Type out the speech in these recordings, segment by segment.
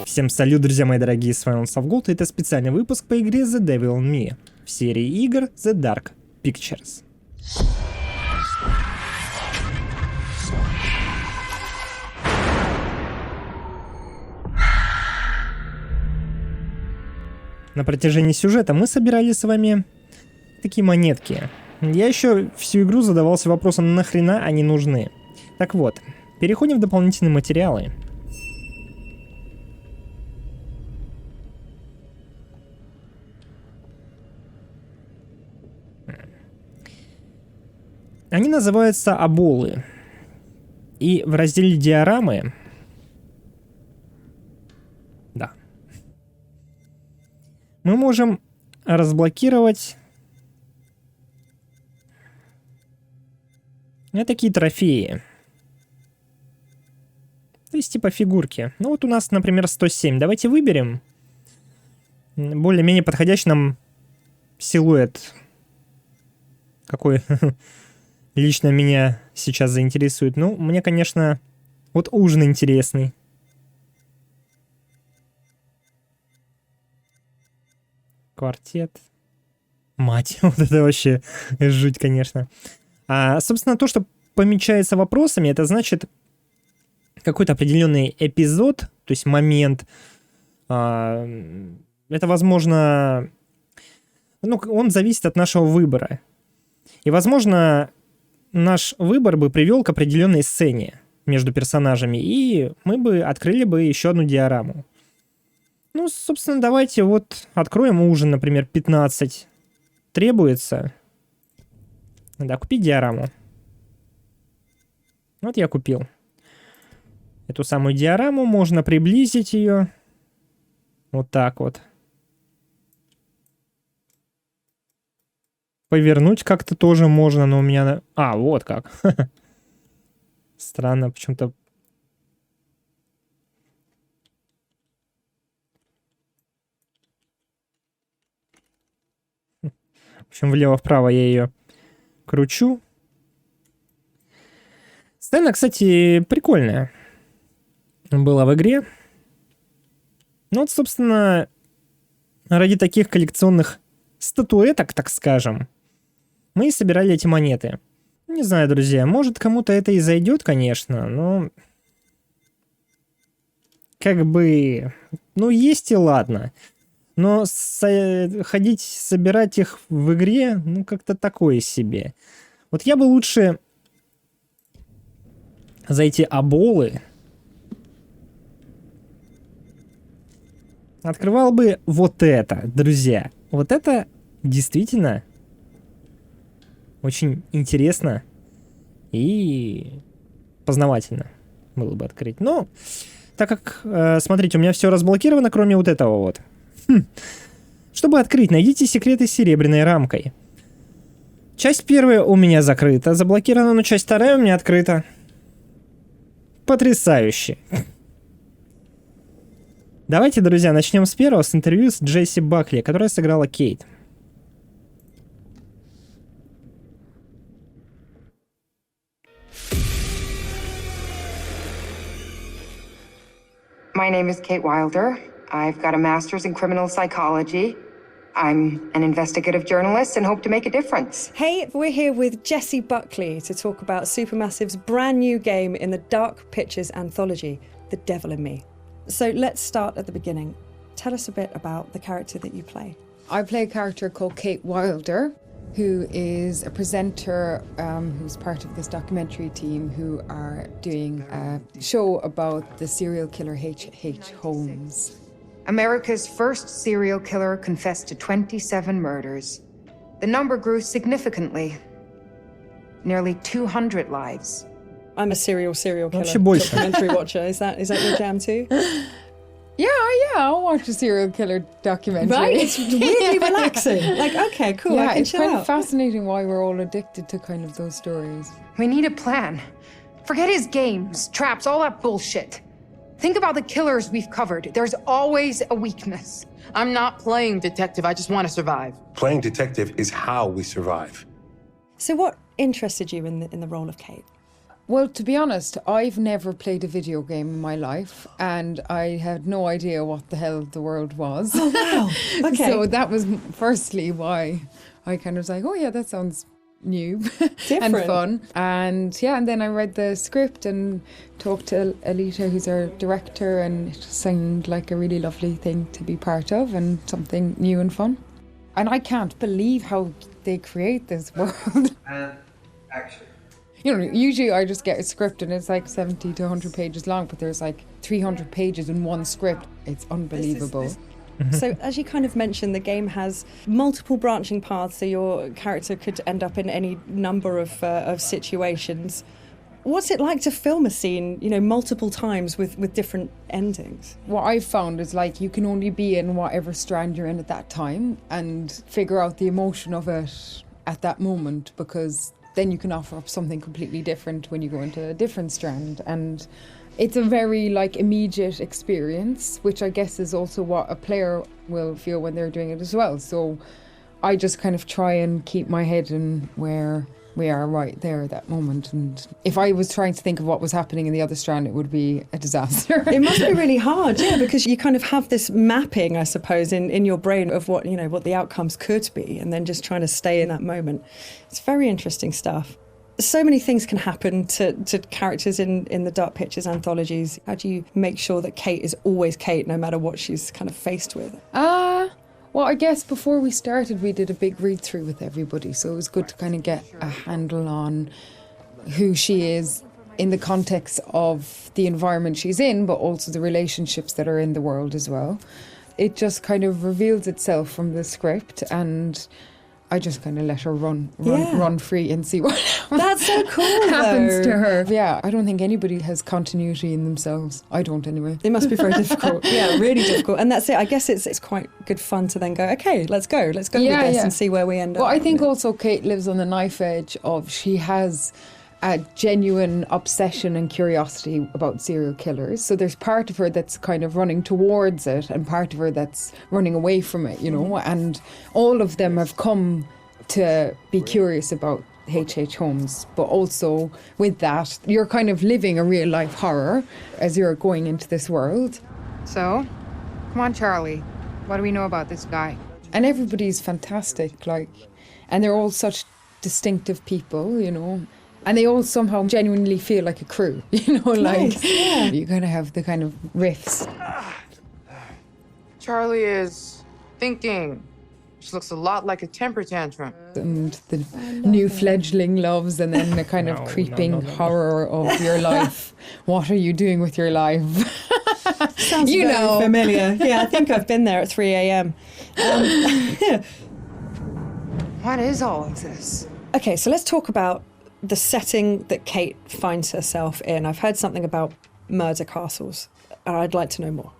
Всем салют, друзья мои дорогие, с вами Gold, и это специальный выпуск по игре The Devil in Me в серии игр The Dark Pictures. На протяжении сюжета мы собирали с вами такие монетки. Я еще всю игру задавался вопросом, нахрена они нужны. Так вот, переходим в дополнительные материалы. Они называются оболы. И в разделе диорамы... Да. Мы можем разблокировать... такие трофеи. То есть типа фигурки. Ну вот у нас, например, 107. Давайте выберем более-менее подходящий нам силуэт. Какой лично меня сейчас заинтересует. Ну, мне, конечно, вот ужин интересный. Квартет. Мать, вот это вообще жуть, конечно. Собственно, то, что помечается вопросами, это значит какой-то определенный эпизод, то есть момент. Это, возможно, ну, он зависит от нашего выбора. И, возможно, наш выбор бы привел к определенной сцене между персонажами, и мы бы открыли бы еще одну диораму. Ну, собственно, давайте вот откроем ужин, например, 15 требуется. Да, купить диораму. Вот я купил. Эту самую диораму, можно приблизить ее. Вот так вот. Повернуть как-то тоже можно, но у меня... вот как. Странно, почему-то... В общем, влево-вправо я ее кручу. Сцена, кстати, прикольная. Была в игре. Ну вот, собственно, ради таких коллекционных статуэток, так скажем, мы и собирали эти монеты. Не знаю, друзья, может кому-то это и зайдет, конечно, но... Как бы... Ну, есть и ладно. Но ходить, собирать их в игре, ну, как-то такое себе. Вот я бы лучше за эти оболы открывал бы вот это, друзья. Вот это действительно очень интересно и познавательно было бы открыть. Но, так как, смотрите, у меня все разблокировано, кроме вот этого вот. Чтобы открыть, найдите секреты с серебряной рамкой. Часть первая у меня закрыта, заблокирована, но часть вторая у меня открыта. Потрясающе. Давайте, друзья, начнем с первого, с интервью с Джесси Бакли, которая сыграла Кейт. My name is Kate Wilder. I've got a master's in criminal psychology. I'm an investigative journalist and hope to make a difference. Hey, we're here with Jesse Buckley to talk about Supermassive's brand new game in the Dark Pictures anthology, The Devil in Me. So let's start at the beginning. Tell us a bit about the character that you play. I play a character called Kate Wilder, who is a presenter who's part of this documentary team who are doing a show about the serial killer H.H. Holmes. America's first serial killer confessed to 27 murders. The number grew significantly. Nearly 200 lives. I'm a serial killer больше. documentary watcher. Is that your jam too? Yeah, I'll watch a serial killer documentary. Right, it's really relaxing. Like, okay, cool, Yeah, I can it's chill kind out. of fascinating why we're all addicted to kind of those stories. We need a plan. Forget his games, traps, all that bullshit. Think about the killers we've covered. There's always a weakness. I'm not playing detective, I just want to survive. Playing detective is how we survive. So what interested you in the role of Kate? Well, to be honest, I've never played a video game in my life, and I had no idea what the hell the world was. Oh, wow. Okay. So that was firstly why I kind of was like, oh yeah, that sounds new and fun. And yeah, and then I read the script and talked to Alita, who's our director, and it just seemed like a really lovely thing to be part of and something new and fun. And I can't believe how they create this world. And action. You know, usually I just get a script and it's like 70 to 100 pages long, but there's like 300 pages in one script. It's unbelievable. So as you kind of mentioned, the game has multiple branching paths, so your character could end up in any number of situations. What's it like to film a scene, you know, multiple times with different endings? What I've found is like you can only be in whatever strand you're in at that time and figure out the emotion of it at that moment, because then you can offer up something completely different when you go into a different strand. And it's a very like immediate experience, which I guess is also what a player will feel when they're doing it as well. So I just kind of try and keep my head in where we are right there at that moment. And if I was trying to think of what was happening in the other strand, it would be a disaster. It must be really hard, yeah, because you kind of have this mapping, I suppose, in your brain of what, you know, what the outcomes could be, and then just trying to stay in that moment. It's very interesting stuff. So many things can happen to characters in the Dark Pictures anthologies. How do you make sure that Kate is always Kate, no matter what she's kind of faced with? Well, I guess before we started, we did a big read-through with everybody, so it was good to kind of get a handle on who she is in the context of the environment she's in, but also the relationships that are in the world as well. It just kind of reveals itself from the script, and I just kind of let her run free and see what That's so cool, happens to her. Yeah, I don't think anybody has continuity in themselves. I don't anyway. It must be very difficult. Yeah, really difficult. And that's it. I guess it's quite good fun to then go, okay, let's go with this and see where we end up. Well, I think also Kate lives on the knife edge of she has a genuine obsession and curiosity about serial killers. So there's part of her that's kind of running towards it and part of her that's running away from it, you know, and all of them have come to be curious about H.H. Holmes, but also with that, you're kind of living a real life horror as you're going into this world. So, come on, Charlie. What do we know about this guy? And everybody's fantastic, like, and they're all such distinctive people, you know. And they all somehow genuinely feel like a crew, you know, like you gotta have the kind of riffs. Charlie is thinking. She looks a lot like a temper tantrum. And the new fledgling loves, and then the kind of creeping horror of your life. What are you doing with your life? Sounds very familiar. Yeah, I think I've been there at 3 a.m. What is all of this? Okay, so let's talk about the setting that Kate finds herself in. I've heard something about murder castles, and I'd like to know more.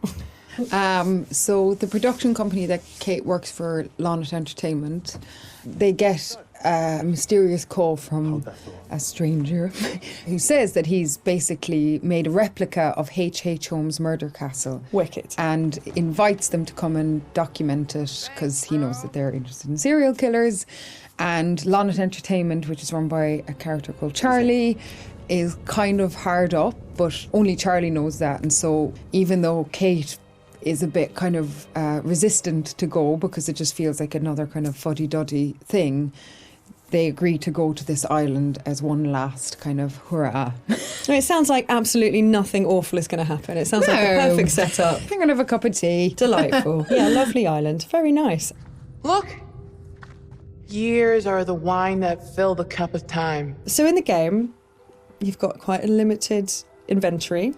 So the production company that Kate works for, Lonnet Entertainment, they get a mysterious call from a stranger who says that he's basically made a replica of H.H. Holmes' murder castle. Wicked. And invites them to come and document it because he knows that they're interested in serial killers. And Lonnet Entertainment, which is run by a character called Charlie, is kind of hard up, but only Charlie knows that. And so even though Kate is a bit kind of resistant to go because it just feels like another kind of fuddy-duddy thing, they agree to go to this island as one last kind of hurrah. It sounds like absolutely nothing awful is going to happen. It sounds like a perfect setup. I'm going to have a cup of tea. Delightful. Yeah, lovely island. Very nice. Look! Years are the wine that fill the cup of time. So in the game, you've got quite a limited inventory.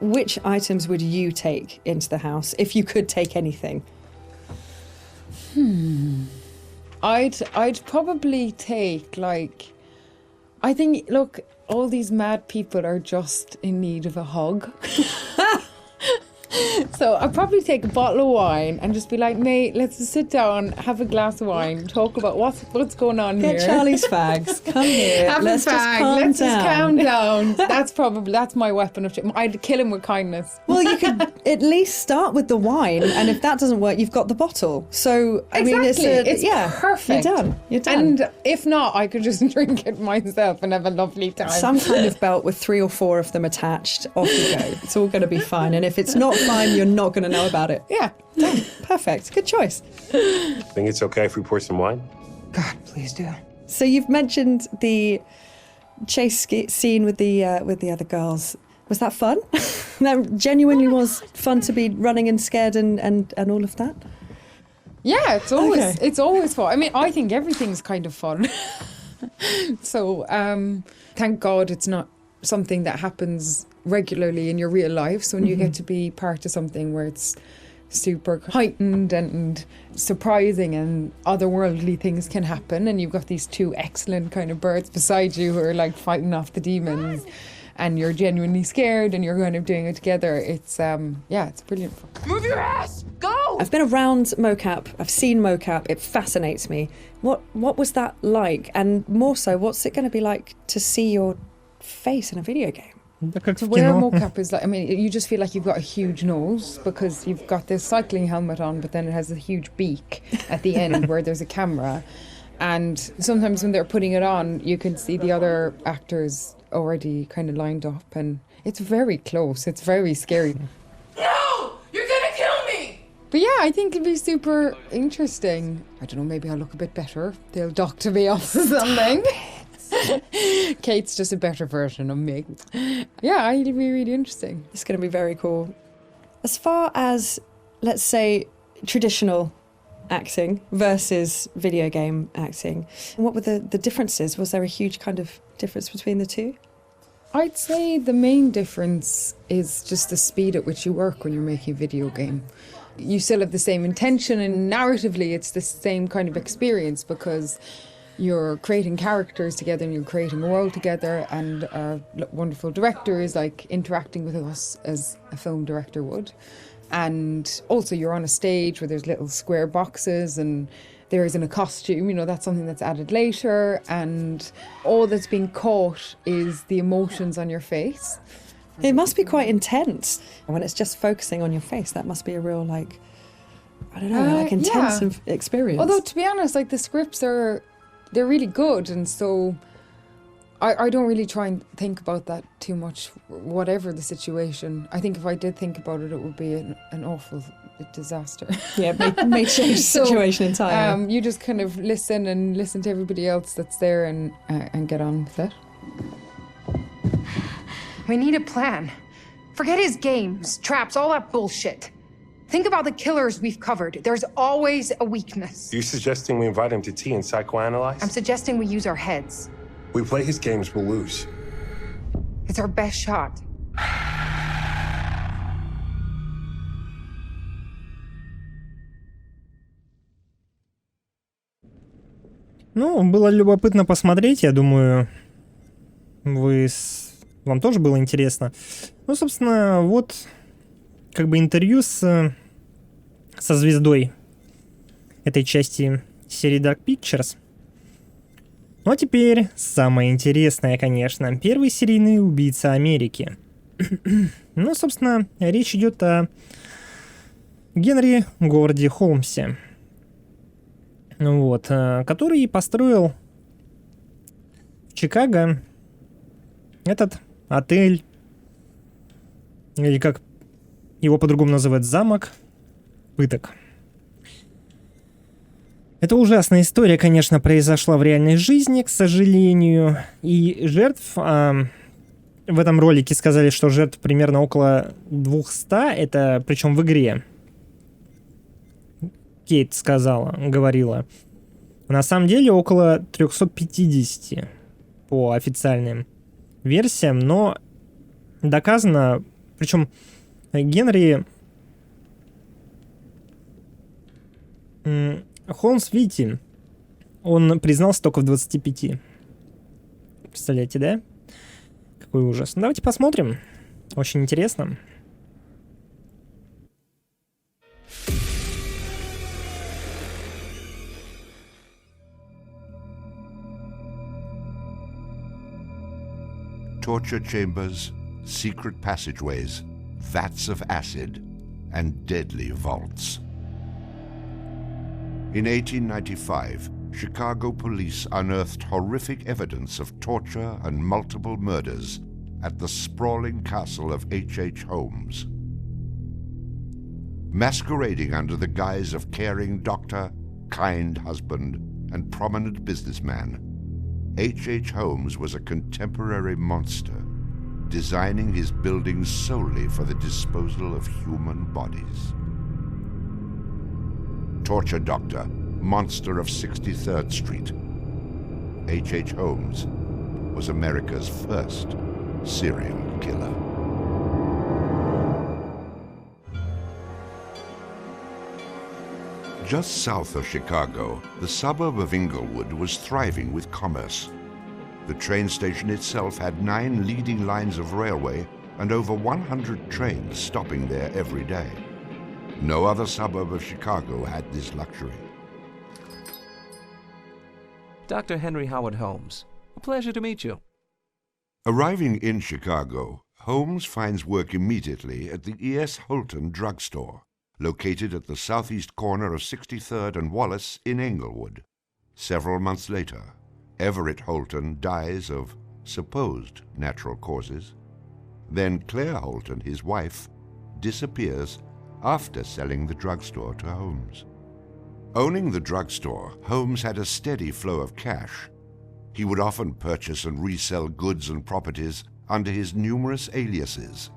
Which items would you take into the house if you could take anything? I'd probably take, like, I think, look, all these mad people are just in need of a hug. So I'd probably take a bottle of wine and just be like, mate, let's just sit down, have a glass of wine, talk about what's going on here. Get Charlie's fags. Come here. Have Let's a just fag. calm Let's down. just calm down. That's my weapon of choice. I'd kill him with kindness. Well, you could at least start with the wine, and if that doesn't work, you've got the bottle. So I mean, it's perfect. You're done. And if not, I could just drink it myself and have a lovely time. Some kind of belt with 3 or 4 of them attached. Off you go. It's all going to be fine. And if it's not fine, you're not going to know about it. Yeah. Done. Perfect. Good choice. Think it's okay if we pour some wine? God, please do. So you've mentioned the chase scene with the other girls. Was that fun? That genuinely was fun to be running and scared and all of that? Yeah, it's always fun. I mean, I think everything's kind of fun. So thank God it's not something that happens regularly in your real life. So when you get to be part of something where it's super heightened and surprising and otherworldly things can happen, and you've got these 2 excellent kind of birds beside you who are like fighting off the demons, and you're genuinely scared and you're kind of doing it together, it's it's brilliant fun. Move your ass! Go! I've been around mocap. I've seen mocap. It fascinates me. What was that like? And more so, what's it going to be like to see your face in a video game? Да как To в wear кино. mocap is like, I mean, you just feel like you've got a huge nose because you've got this cycling helmet on, but then it has a huge beak at the end where there's a camera. And sometimes when they're putting it on, you can see the other actors already kind of lined up, and it's very close. It's very scary. No! You're gonna kill me! But yeah, I think it'd be super interesting. I don't know, maybe I'll look a bit better. They'll doctor me off or something. Kate's just a better version of me. Yeah, it'd be really interesting. It's going to be very cool. As far as, let's say, traditional acting versus video game acting, what were the differences? Was there a huge kind of difference between the two? I'd say the main difference is just the speed at which you work when you're making a video game. You still have the same intention, and narratively it's the same kind of experience because you're creating characters together and you're creating a world together, and our wonderful director is like interacting with us as a film director would. And also you're on a stage where there's little square boxes and there isn't a costume, that's something that's added later, and all that's being caught is the emotions on your face. It must be quite intense. When it's just focusing on your face, that must be a real, intense experience. Although, to be honest, the scripts they're really good, and so I don't really try and think about that too much, whatever the situation. I think if I did think about it, it would be an awful disaster. Yeah, may change the situation entirely. You just kind of listen to everybody else that's there and get on with it. We need a plan. Forget his games, traps, all that bullshit. Think about the killers we've covered. There's always a weakness. You suggesting we invite him to tea and psychoanalyze? I'm suggesting we use our heads. We play his games, we'll lose. It's our best shot. Ну, было любопытно посмотреть, я думаю, вам тоже было интересно. Ну, собственно, вот как бы интервью со звездой этой части серии Dark Pictures. Ну, а теперь самое интересное, конечно. Первый серийный убийца Америки. Ну, собственно, речь идет о Генри Говарде Холмсе. Вот, который построил в Чикаго этот отель, или как его по-другому называют, замок, пыток. Это ужасная история, конечно, произошла в реальной жизни, к сожалению, и жертв, в этом ролике сказали, что жертв примерно около 200, это причем в игре. Кейт говорила. На самом деле около 350 по официальным версиям, но доказано, причем Генри Холмс, видите, он признался только в 25. Представляете, да? Какой ужас. Давайте посмотрим. Очень интересно. torture chambers, secret passageways, vats of acid, and deadly vaults. In 1895, Chicago police unearthed horrific evidence of torture and multiple murders at the sprawling castle of H.H. Holmes. Masquerading under the guise of caring doctor, kind husband, and prominent businessman, H.H. Holmes was a contemporary monster, designing his buildings solely for the disposal of human bodies. Torture Doctor, Monster of 63rd Street. H.H. Holmes was America's first serial killer. Just south of Chicago, the suburb of Englewood was thriving with commerce. The train station itself had 9 leading lines of railway and over 100 trains stopping there every day. No other suburb of Chicago had this luxury. Dr. Henry Howard Holmes, a pleasure to meet you. Arriving in Chicago, Holmes finds work immediately at the E.S. Holton drugstore, located at the southeast corner of 63rd and Wallace in Englewood. Several months later, Everett Holton dies of supposed natural causes. Then Claire Holton, his wife, disappears after selling the drugstore to Holmes. Owning the drugstore, Holmes had a steady flow of cash. He would often purchase and resell goods and properties under his numerous aliases.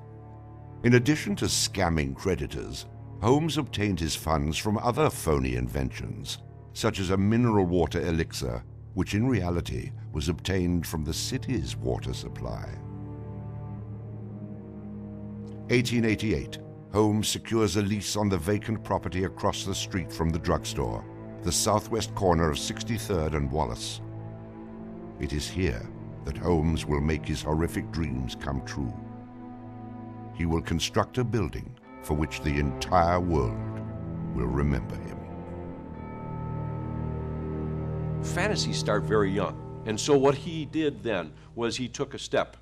In addition to scamming creditors, Holmes obtained his funds from other phony inventions, such as a mineral water elixir, which in reality was obtained from the city's water supply. 1888, Holmes secures a lease on the vacant property across the street from the drugstore, the southwest corner of 63rd and Wallace. It is here that Holmes will make his horrific dreams come true. He will construct a building for which the entire world will remember him. Fantasies start very young, and so what he did then was he took a step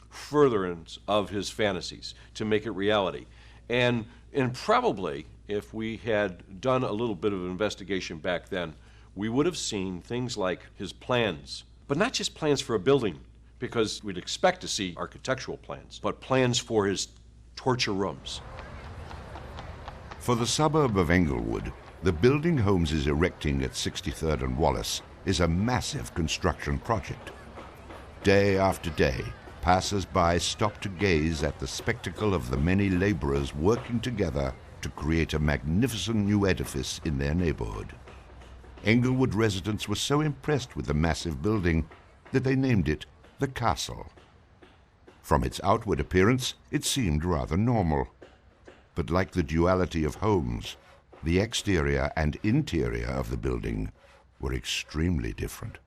furtherance of his fantasies to make it reality. And probably, if we had done a little bit of an investigation back then, we would have seen things like his plans, but not just plans for a building, because we'd expect to see architectural plans, but plans for his torture rooms. For the suburb of Englewood, the building Holmes is erecting at 63rd and Wallace is a massive construction project. Day after day, passers-by stop to gaze at the spectacle of the many laborers working together to create a magnificent new edifice in their neighborhood. Englewood residents were so impressed with the massive building that they named it the Castle. From its outward appearance, it seemed rather normal. But like the duality of Holmes, the exterior and interior of the building were extremely different.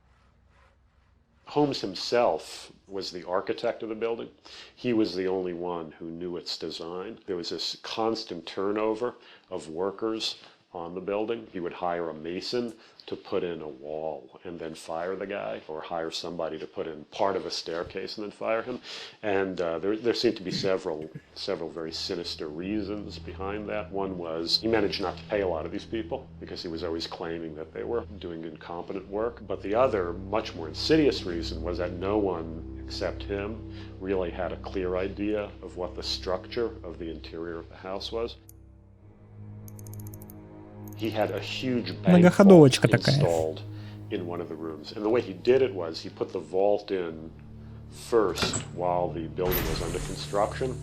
Holmes himself was the architect of the building. He was the only one who knew its design. There was this constant turnover of workers on the building. He would hire a mason to put in a wall and then fire the guy, or hire somebody to put in part of a staircase and then fire him. And there seemed to be several very sinister reasons behind that. One was he managed not to pay a lot of these people because he was always claiming that they were doing incompetent work. But the other, much more insidious reason was that no one except him really had a clear idea of what the structure of the interior of the house was. He had a huge bank vault installed in one of the rooms. And the way he did it was he put the vault in first while the building was under construction,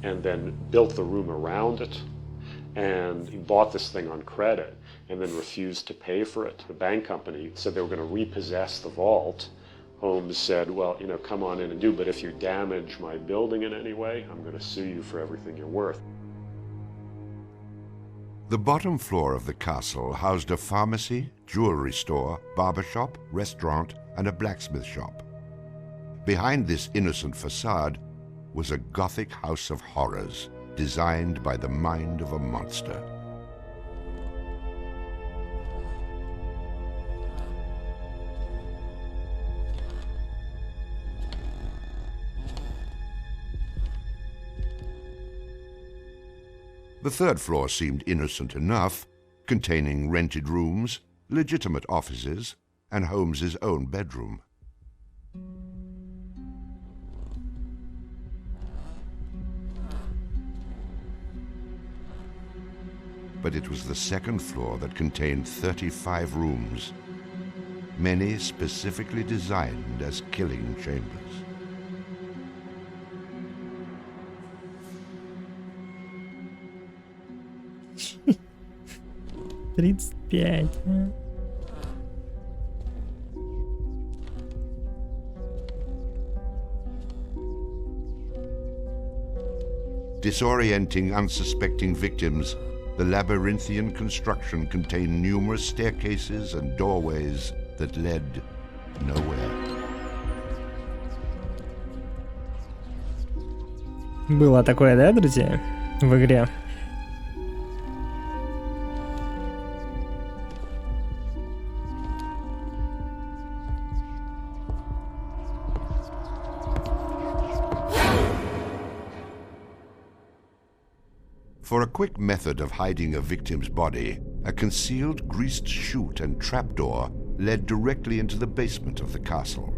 and then built the room around it. And he bought this thing on credit and then refused to pay for it. The bank company said they were going to repossess the vault. Holmes said, well, you know, come on in and do, but if you damage my building in any way, I'm going to sue you for everything you're worth. The bottom floor of the castle housed a pharmacy, jewelry store, barber shop, restaurant, and a blacksmith shop. Behind this innocent facade was a Gothic house of horrors designed by the mind of a monster. The third floor seemed innocent enough, containing rented rooms, legitimate offices, and Holmes's own bedroom. But it was the second floor that contained 35 rooms, many specifically designed as killing chambers. Disorienting unsuspecting victims, the labyrinthian construction contained numerous staircases and doorways that led nowhere. Было такое, да, друзья, в игре? For a quick method of hiding a victim's body, a concealed greased chute and trapdoor led directly into the basement of the castle.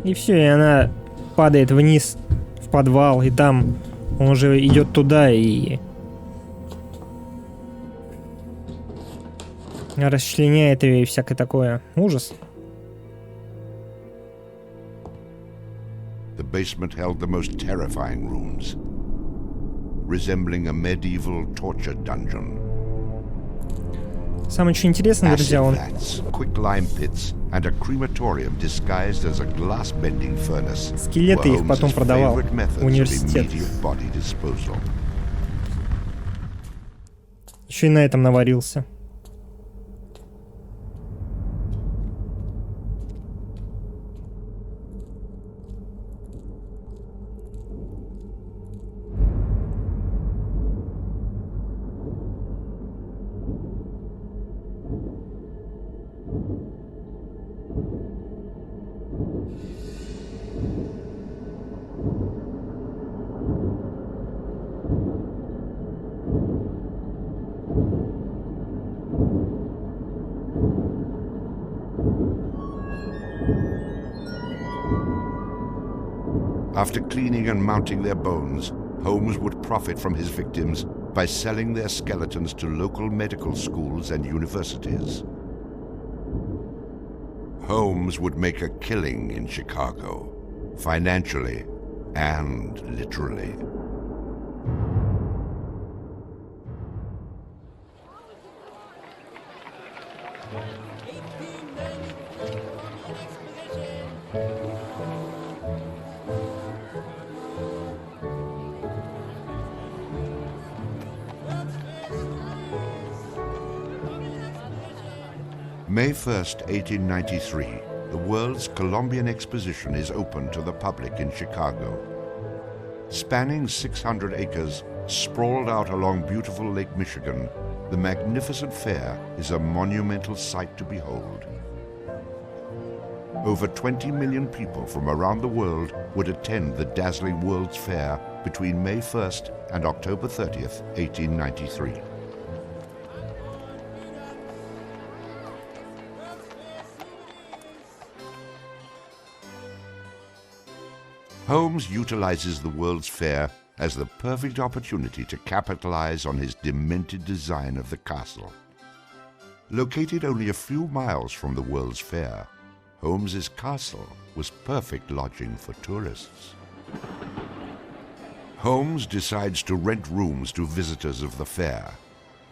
И все, и она падает вниз в подвал, и там он уже идет туда и расчленяет ее и всякое такое. Ужас. The basement held the most terrifying rooms, resembling a medieval torture dungeon. Самое что интересное, друзья, он скелеты их потом продавал в университет. Еще и на этом наварился. After cleaning and mounting their bones, Holmes would profit from his victims by selling their skeletons to local medical schools and universities. Holmes would make a killing in Chicago, financially and literally. May 1st, 1893, the World's Columbian Exposition is open to the public in Chicago. Spanning 600 acres, sprawled out along beautiful Lake Michigan, the magnificent fair is a monumental sight to behold. Over 20 million people from around the world would attend the dazzling World's Fair between May 1st and October 30th, 1893. Holmes utilizes the World's Fair as the perfect opportunity to capitalize on his demented design of the castle. Located only a few miles from the World's Fair, Holmes's castle was perfect lodging for tourists. Holmes decides to rent rooms to visitors of the fair.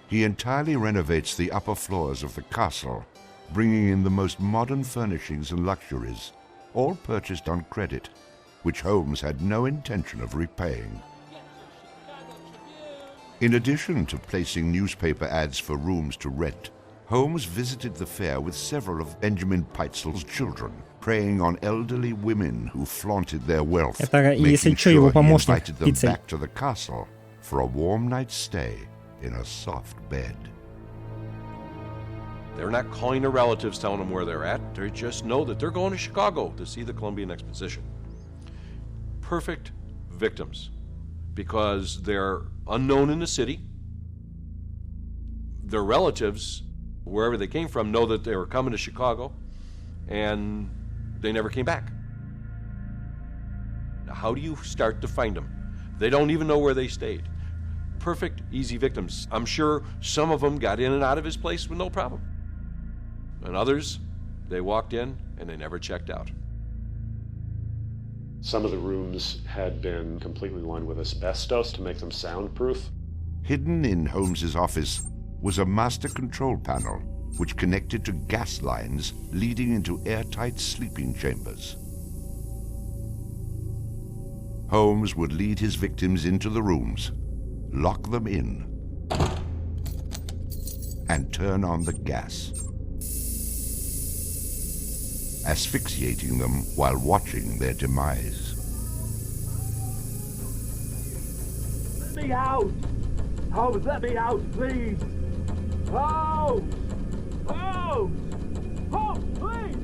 He entirely renovates the upper floors of the castle, bringing in the most modern furnishings and luxuries, all purchased on credit, which Holmes had no intention of repaying. In addition to placing newspaper ads for rooms to rent, Holmes visited the fair with several of Benjamin Peitzel's children, preying on elderly women who flaunted their wealth, Это, если making что, его sure he помощник invited them Пиццель. back to the castle for a warm night's stay in a soft bed. They're not calling their relatives, telling them where they're at. They just know that they're going to Chicago to see the Columbian Exposition. Perfect victims, because they're unknown in the city. Their relatives, wherever they came from, know that they were coming to Chicago, and they never came back. Now, how do you start to find them? They don't even know where they stayed. Perfect, easy victims. I'm sure some of them got in and out of his place with no problem. And others, they walked in and they never checked out. Some of the rooms had been completely lined with asbestos to make them soundproof. Hidden in Holmes's office was a master control panel which connected to gas lines leading into airtight sleeping chambers. Holmes would lead his victims into the rooms, lock them in, and turn on the gas, asphyxiating them while watching their demise. Let me out! Holmes, let me out, please! Holmes! Holmes! Holmes, please!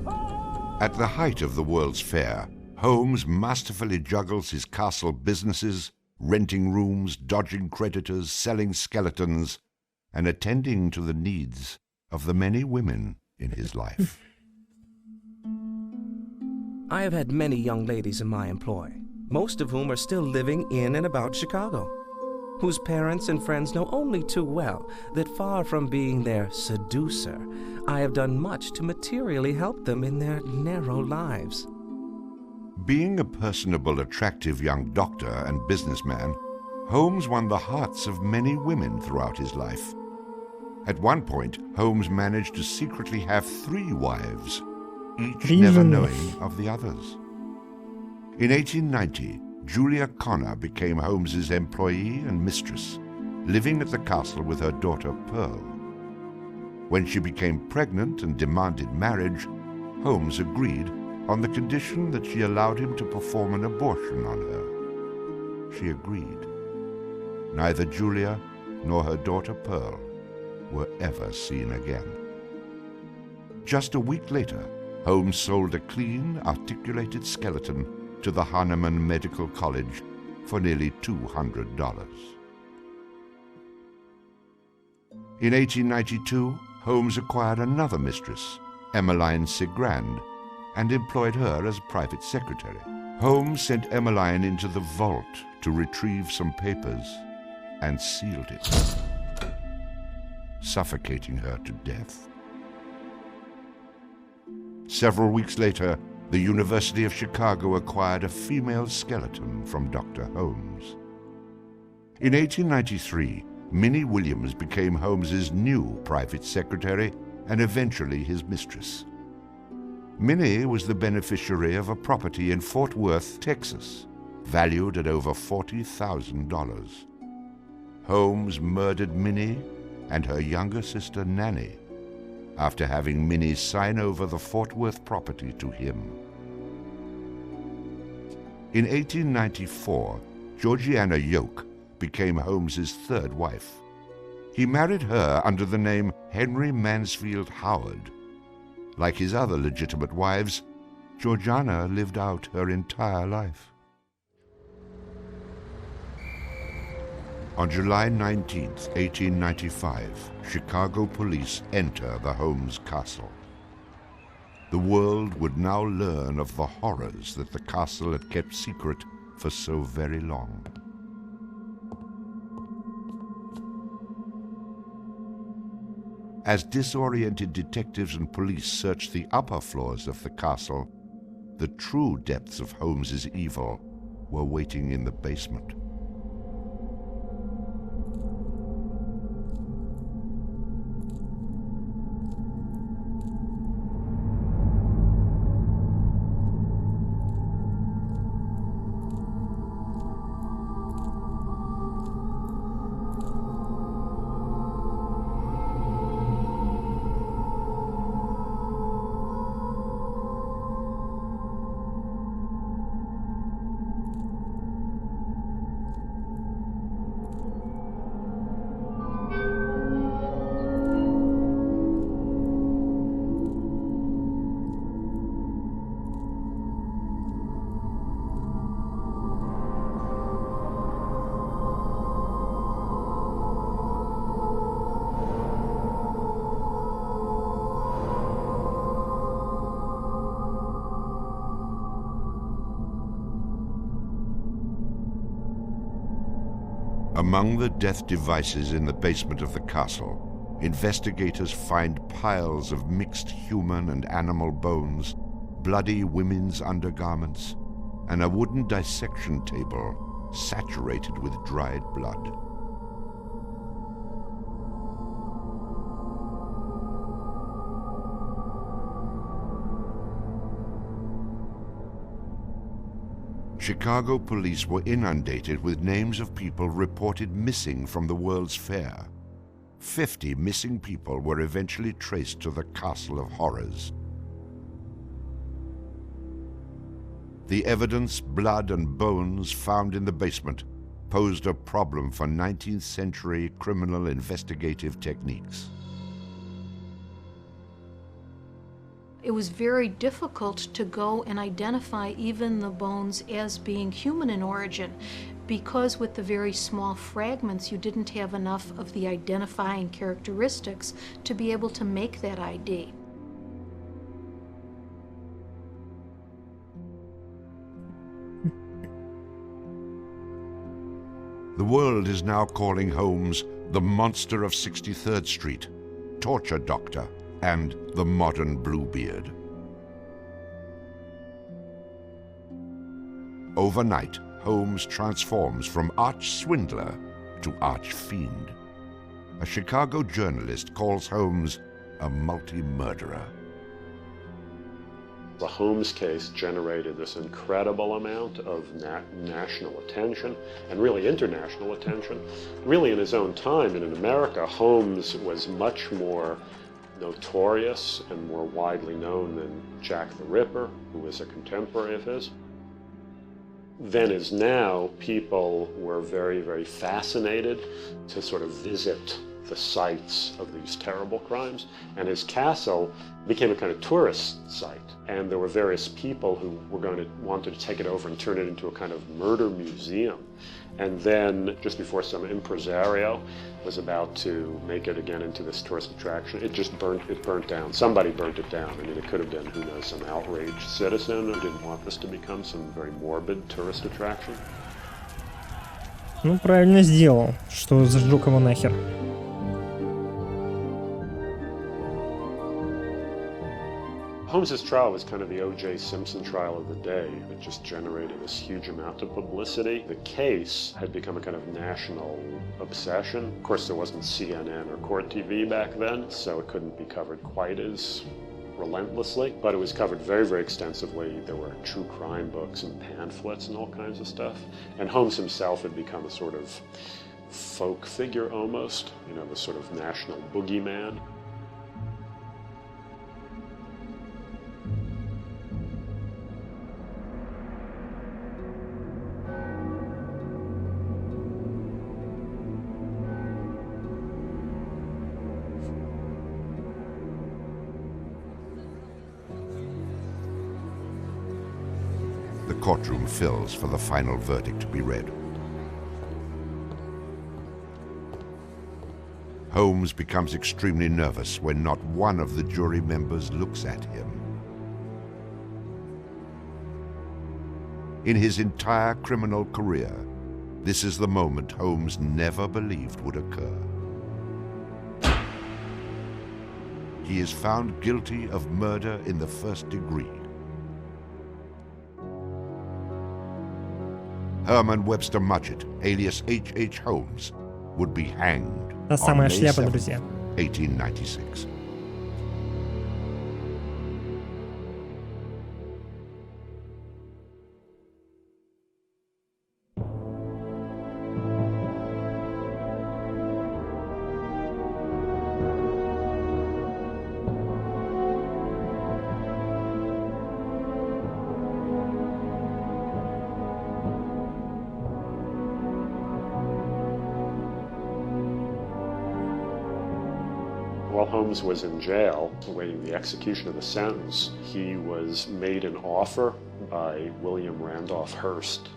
Holmes! At the height of the World's Fair, Holmes masterfully juggles his castle businesses, renting rooms, dodging creditors, selling skeletons, and attending to the needs of the many women in his life. I have had many young ladies in my employ, most of whom are still living in and about Chicago, whose parents and friends know only too well that far from being their seducer, I have done much to materially help them in their narrow lives. Being a personable, attractive young doctor and businessman, Holmes won the hearts of many women throughout his life. At one point, Holmes managed to secretly have 3 wives, each never knowing of the others. In 1890, Julia Connor became Holmes's employee and mistress, living at the castle with her daughter Pearl. When she became pregnant and demanded marriage, Holmes agreed on the condition that she allowed him to perform an abortion on her. She agreed. Neither Julia nor her daughter Pearl were ever seen again. Just a week later, Holmes sold a clean, articulated skeleton to the Hahnemann Medical College for nearly $200. In 1892, Holmes acquired another mistress, Emmeline Sigrand, and employed her as private secretary. Holmes sent Emmeline into the vault to retrieve some papers and sealed it, suffocating her to death. Several weeks later, the University of Chicago acquired a female skeleton from Dr. Holmes. In 1893, Minnie Williams became Holmes's new private secretary and eventually his mistress. Minnie was the beneficiary of a property in Fort Worth, Texas, valued at over $40,000. Holmes murdered Minnie and her younger sister Nanny after having Minnie sign over the Fort Worth property to him. In 1894, Georgiana Yoke became Holmes's 3rd wife. He married her under the name Henry Mansfield Howard. Like his other legitimate wives, Georgiana lived out her entire life. On July 19, 1895, Chicago police enter the Holmes castle. The world would now learn of the horrors that the castle had kept secret for so very long. As disoriented detectives and police searched the upper floors of the castle, the true depths of Holmes's evil were waiting in the basement. Among the death devices in the basement of the castle, investigators find piles of mixed human and animal bones, bloody women's undergarments, and a wooden dissection table saturated with dried blood. Chicago police were inundated with names of people reported missing from the World's Fair. 50 missing people were eventually traced to the Castle of Horrors. The evidence, blood and bones found in the basement posed a problem for 19th century criminal investigative techniques. It was very difficult to go and identify even the bones as being human in origin, because with the very small fragments you didn't have enough of the identifying characteristics to be able to make that ID. The world is now calling Holmes the Monster of 63rd Street, Torture Doctor, and the Modern Bluebeard. Overnight, Holmes transforms from arch-swindler to arch-fiend. A Chicago journalist calls Holmes a multi-murderer. The Holmes case generated this incredible amount of national attention and really international attention. Really in his own time and in America, Holmes was much more notorious and more widely known than Jack the Ripper, who was a contemporary of his. Then as now, people were very, very fascinated to sort of visit the sites of these terrible crimes, and his castle became a kind of tourist site, and there were various people who were wanted to take it over and turn it into a kind of murder museum. And then just before some impresario was about to make it again into this tourist attraction, it burnt down. Somebody burnt it down. I mean, it could have been, who knows, some outraged citizen who didn't want this to become some very morbid tourist attraction. Ну, правильно сделал, что зажег его нахер. Holmes's trial was kind of the O.J. Simpson trial of the day. It just generated this huge amount of publicity. The case had become a kind of national obsession. Of course, there wasn't CNN or Court TV back then, so it couldn't be covered quite as relentlessly, but it was covered very, very extensively. There were true crime books and pamphlets and all kinds of stuff. And Holmes himself had become a sort of folk figure almost, you know, the sort of national boogeyman. The courtroom fills for the final verdict to be read. Holmes becomes extremely nervous when not one of the jury members looks at him. In his entire criminal career, this is the moment Holmes never believed would occur. He is found guilty of murder in the first degree. Herman Webster Mudgett, alias H.H. Holmes, would be hanged Та on самая May шляпа, 7, друзья. 1896. While Holmes was in jail, awaiting the execution of the sentence, he was made an offer by William Randolph Hearst,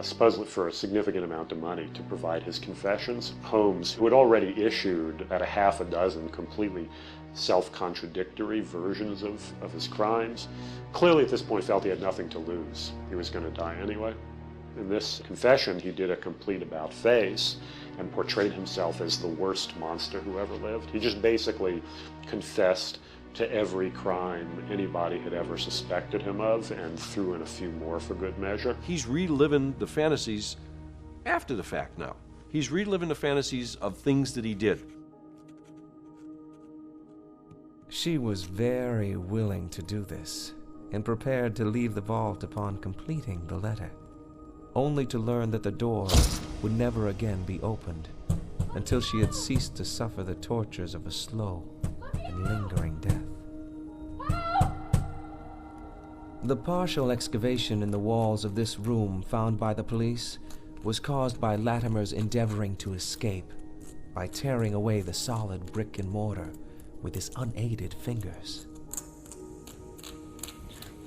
supposedly for a significant amount of money, to provide his confessions. Holmes, who had already issued about a half a dozen completely self-contradictory versions of his crimes, clearly at this point felt he had nothing to lose. He was going to die anyway. In this confession, he did a complete about-face and portrayed himself as the worst monster who ever lived. He just basically confessed to every crime anybody had ever suspected him of and threw in a few more for good measure. He's reliving the fantasies after the fact now. He's reliving the fantasies of things that he did. She was very willing to do this and prepared to leave the vault upon completing the letter, only to learn that the door would never again be opened until she had ceased to suffer the tortures of a slow and lingering death. The partial excavation in the walls of this room found by the police was caused by Latimer's endeavoring to escape by tearing away the solid brick and mortar with his unaided fingers.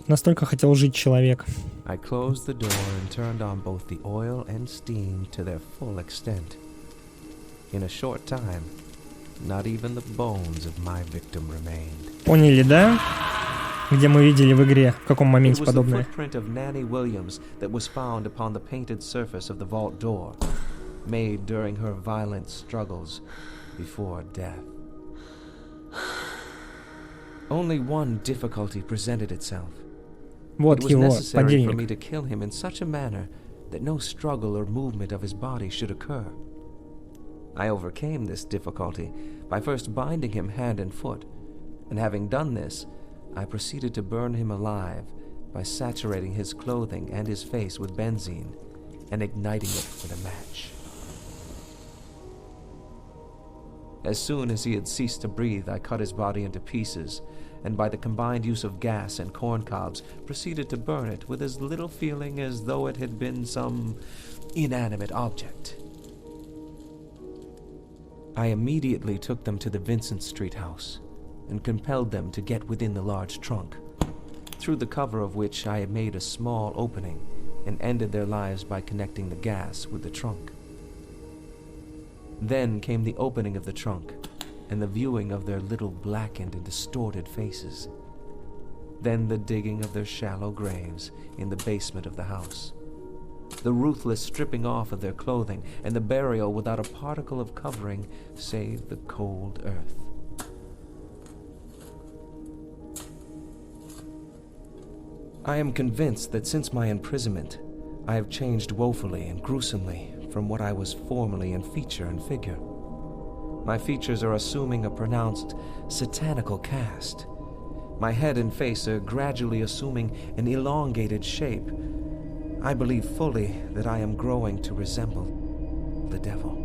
Настолько хотел жить человек. I closed the door and turned on both the oil and steam to their full extent. In a short time, not even the bones of my victim remained. Поняли, да? Где мы видели в игре, в каком моменте подобное. It was the footprint of Nanny Williams that was found upon the painted surface of the vault door, made during her violent struggles before death. Only one difficulty presented itself. Вот it was его necessary подельник. for me to kill him in such a manner that no struggle or movement of his body should occur. I overcame this difficulty by first binding him hand and foot, and having done this, I proceeded to burn him alive by saturating his clothing and his face with benzene and igniting it with a match. As soon as he had ceased to breathe, I cut his body into pieces, and by the combined use of gas and corn cobs, proceeded to burn it with as little feeling as though it had been some inanimate object. I immediately took them to the Vincent Street house and compelled them to get within the large trunk, through the cover of which I had made a small opening and ended their lives by connecting the gas with the trunk. Then came the opening of the trunk and the viewing of their little blackened and distorted faces. Then the digging of their shallow graves in the basement of the house. The ruthless stripping off of their clothing and the burial without a particle of covering save the cold earth. I am convinced that since my imprisonment, I have changed woefully and gruesomely from what I was formerly in feature and figure. My features are assuming a pronounced satanical cast. My head and face are gradually assuming an elongated shape. I believe fully that I am growing to resemble the devil.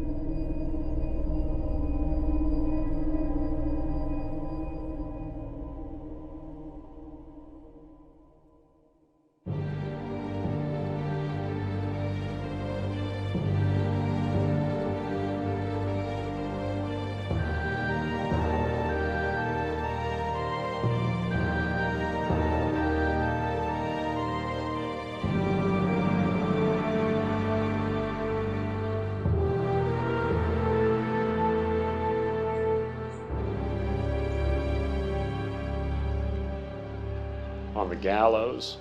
On the gallows,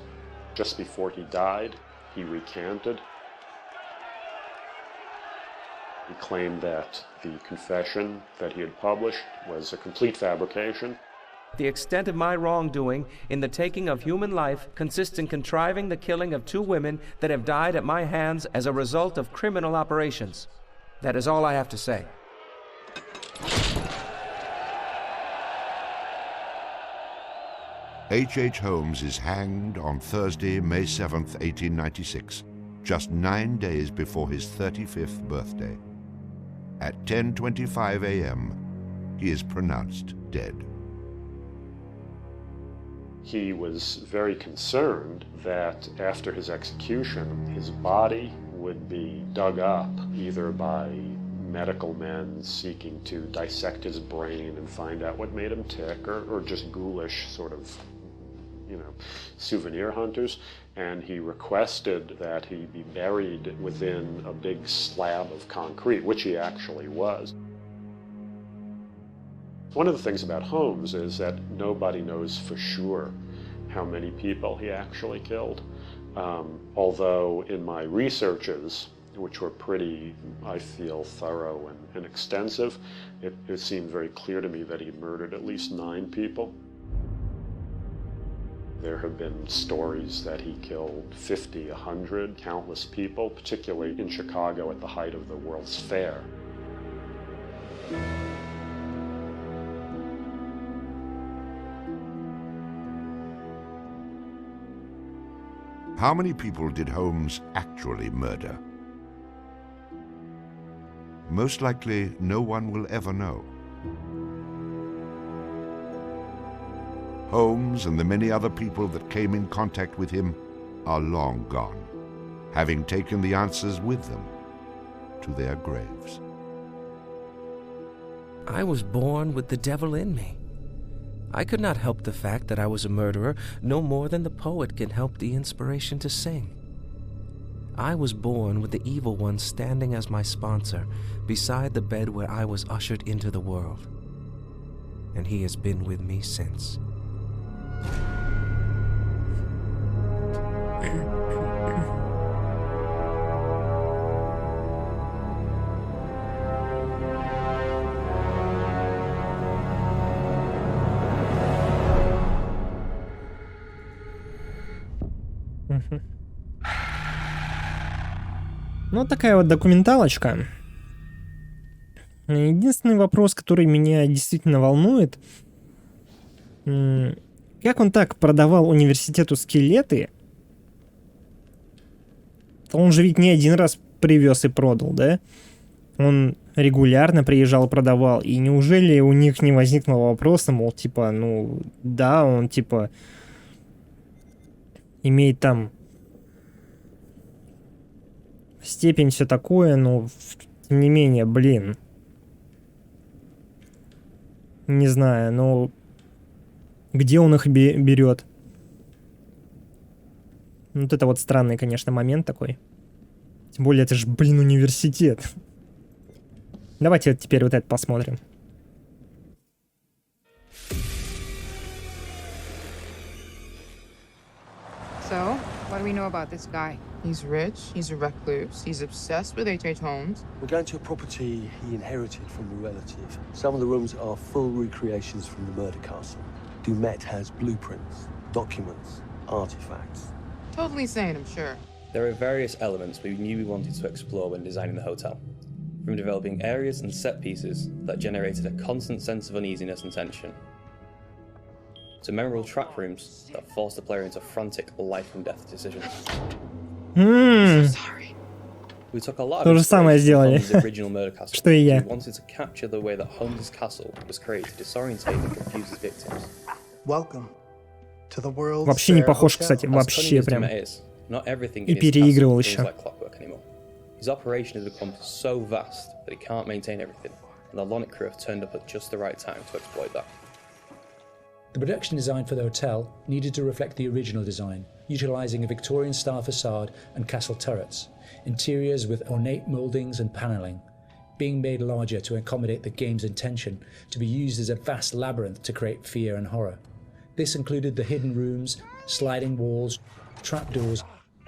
just before he died, he recanted. He claimed that the confession that he had published was a complete fabrication. The extent of my wrongdoing in the taking of human life consists in contriving the killing of 2 women that have died at my hands as a result of criminal operations. That is all I have to say. H. Holmes is hanged on Thursday, May 7th, 1896, just 9 days before his 35th birthday. At 10:25 a.m., he is pronounced dead. He was very concerned that after his execution, his body would be dug up either by medical men seeking to dissect his brain and find out what made him tick, or just ghoulish sort of, souvenir hunters, and he requested that he be buried within a big slab of concrete, which he actually was. One of the things about Holmes is that nobody knows for sure how many people he actually killed. Although in my researches, which were pretty, I feel, thorough and extensive, it seemed very clear to me that he murdered at least 9 people. There have been stories that he killed 50, 100, countless people, particularly in Chicago at the height of the World's Fair. How many people did Holmes actually murder? Most likely, no one will ever know. Holmes and the many other people that came in contact with him are long gone, having taken the answers with them to their graves. I was born with the devil in me. I could not help the fact that I was a murderer no more than the poet can help the inspiration to sing. I was born with the evil one standing as my sponsor beside the bed where I was ushered into the world. And he has been with me since. Ну, такая вот документалочка. Единственный вопрос, который меня действительно волнует, как он так продавал университету скелеты? Он же ведь не один раз привез и продал, да? Он регулярно приезжал и продавал. И неужели у них не возникло вопроса, мол, типа, ну, да, он, типа, имеет там степень, все такое, но тем не менее, блин. Не знаю, но где он их берет? Вот это вот странный, конечно, момент такой. Тем более, это же, блин, университет. Давайте вот теперь вот это посмотрим. So, what do we know about this guy? He's rich, he's a recluse, he's obsessed with H.H. Holmes. We're going to a property he inherited from a relative. Some of the rooms are full recreations from the murder castle. Dumet has blueprints, documents, artifacts. Totally sane, I'm sure. There are various elements we knew we wanted to explore when designing the hotel. From developing areas and set pieces that generated a constant sense of uneasiness and tension, to memorable trap rooms that forced the player into frantic life and death decisions. So sorry. We took a lot То of же самое сделали, original murder castle. что и я. We wanted to capture the way that Holmes' castle was created to disorientate and confuse his victims. Welcome to the world's Вообще не похож, кстати, вообще прям. И переигрывал еще. His operation has become so vast that he can't maintain everything, and the Lonic crew have turned up at just the right time to exploit that. The production design for the hotel needed to reflect the original design, utilising a Victorian-style facade and castle turrets, interiors with ornate mouldings and panelling, being made larger to accommodate the game's intention to be used as a vast labyrinth to create fear and horror. This included the hidden rooms, sliding walls, trapdoors,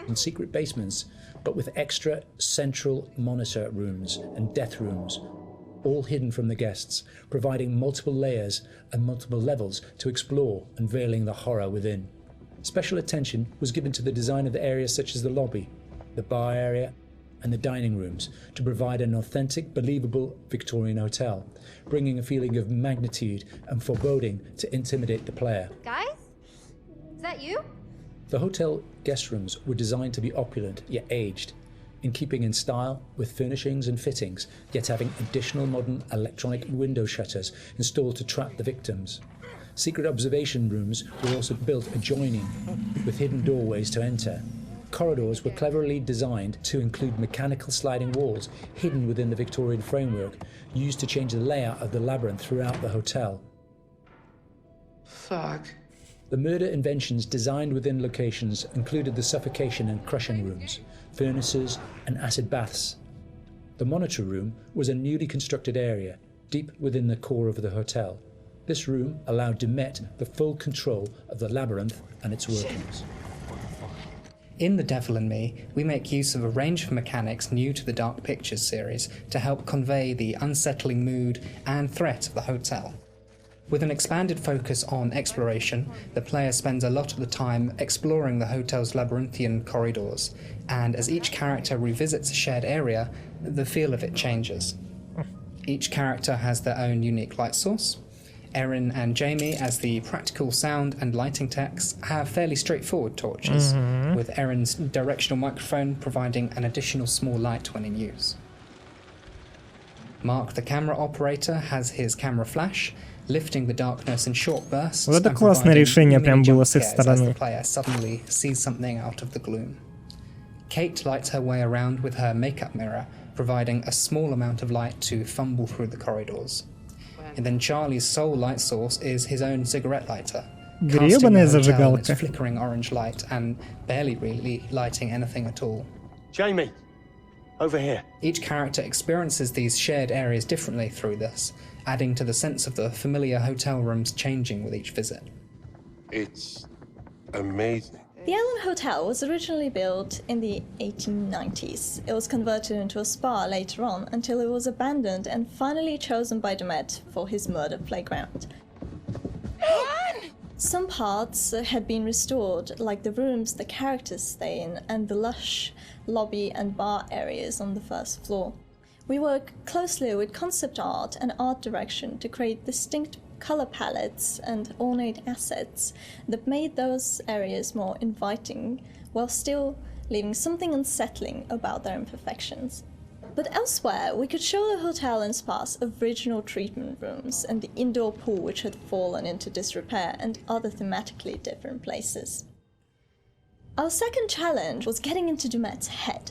and secret basements, but with extra central monitor rooms and death rooms, all hidden from the guests, providing multiple layers and multiple levels to explore, unveiling the horror within. Special attention was given to the design of the areas such as the lobby, the bar area, and the dining rooms to provide an authentic, believable Victorian hotel, bringing a feeling of magnitude and foreboding to intimidate the player. Guys? Is that you? The hotel guest rooms were designed to be opulent yet aged, in keeping in style with furnishings and fittings, yet having additional modern electronic window shutters installed to trap the victims. Secret observation rooms were also built adjoining, with hidden doorways to enter. Corridors were cleverly designed to include mechanical sliding walls hidden within the Victorian framework, used to change the layout of the labyrinth throughout the hotel. Fuck. The murder inventions designed within locations included the suffocation and crushing rooms, furnaces and acid baths. The monitor room was a newly constructed area, deep within the core of the hotel. This room allowed Dumet the full control of the labyrinth and its workings. In The Devil in Me, we make use of a range of mechanics new to the Dark Pictures series to help convey the unsettling mood and threat of the hotel. With an expanded focus on exploration, the player spends a lot of the time exploring the hotel's labyrinthian corridors, and as each character revisits a shared area, the feel of it changes. Each character has their own unique light source. Erin and Jamie, as the practical sound and lighting techs, have fairly straightforward torches, with Erin's directional microphone providing an additional small light when in use. Mark, the camera operator, has his camera flash, lifting the darkness in short bursts Вот это and классное providing решение mini прям было jump с их scares as стороны. the player suddenly sees something out of the gloom. Kate lights her way around with her makeup mirror, providing a small amount of light to fumble through the corridors. And then Charlie's sole light source is his own cigarette lighter, casting the hotel in its flickering orange light and barely really lighting anything at all. Jamie, over here. Each character experiences these shared areas differently through this, adding to the sense of the familiar hotel rooms changing with each visit. It's amazing. The Allen Hotel was originally built in the 1890s. It was converted into a spa later on until it was abandoned and finally chosen by Dumet for his murder playground. Some parts had been restored, like the rooms the characters stay in and the lush lobby and bar areas on the first floor. We work closely with concept art and art direction to create distinct color palettes and ornate assets that made those areas more inviting while still leaving something unsettling about their imperfections. But elsewhere, we could show the hotel and spa's original treatment rooms and the indoor pool which had fallen into disrepair and other thematically different places. Our second challenge was getting into Dumet's head.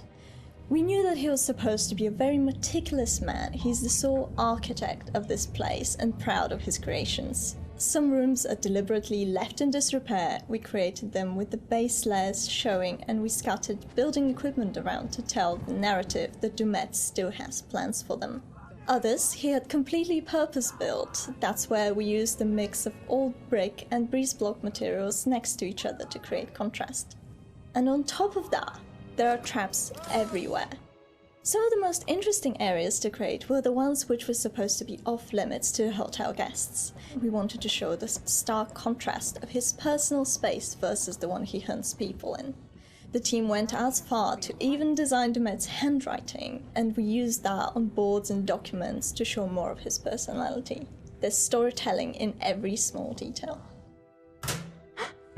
We knew that he was supposed to be a very meticulous man. He's the sole architect of this place and proud of his creations. Some rooms are deliberately left in disrepair. We created them with the base layers showing, and we scattered building equipment around to tell the narrative that Dumet still has plans for them. Others he had completely purpose-built. That's where we used a mix of old brick and breeze block materials next to each other to create contrast. And on top of that, there are traps everywhere. Some of the most interesting areas to create were the ones which were supposed to be off-limits to hotel guests. We wanted to show the stark contrast of his personal space versus the one he hunts people in. The team went as far to even design Dumet's handwriting, and we used that on boards and documents to show more of his personality. There's storytelling in every small detail.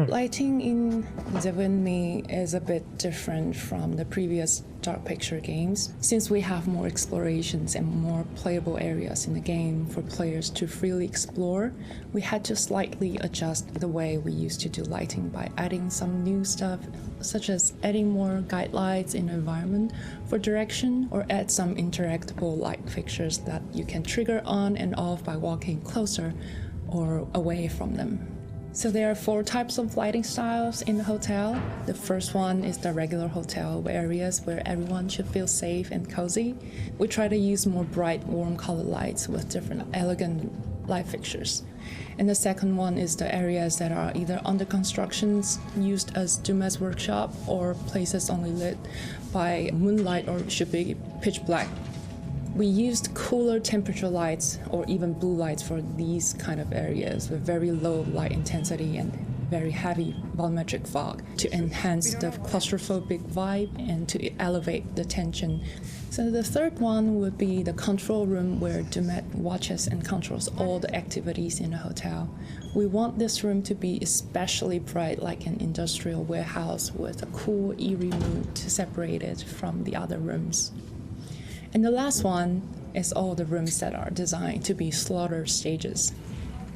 Lighting in Devil in Me is a bit different from the previous Dark Picture games, since we have more explorations and more playable areas in the game for players to freely explore. We had to slightly adjust the way we used to do lighting by adding some new stuff, such as adding more guide lights in the environment for direction, or add some interactable light fixtures that you can trigger on and off by walking closer or away from them. So there are 4 types of lighting styles in the hotel. The first one is the regular hotel areas where everyone should feel safe and cozy. We try to use more bright, warm color lights with different elegant light fixtures. And the second one is the areas that are either under constructions, used as Dumet's workshop, or places only lit by moonlight or should be pitch black. We used cooler temperature lights or even blue lights for these kind of areas with very low light intensity and very heavy volumetric fog to enhance the claustrophobic vibe and to elevate the tension. So the third one would be the control room where Dumet watches and controls all the activities in the hotel. We want this room to be especially bright, like an industrial warehouse with a cool, eerie mood to separate it from the other rooms. And the last one is all the rooms that are designed to be slaughter stages.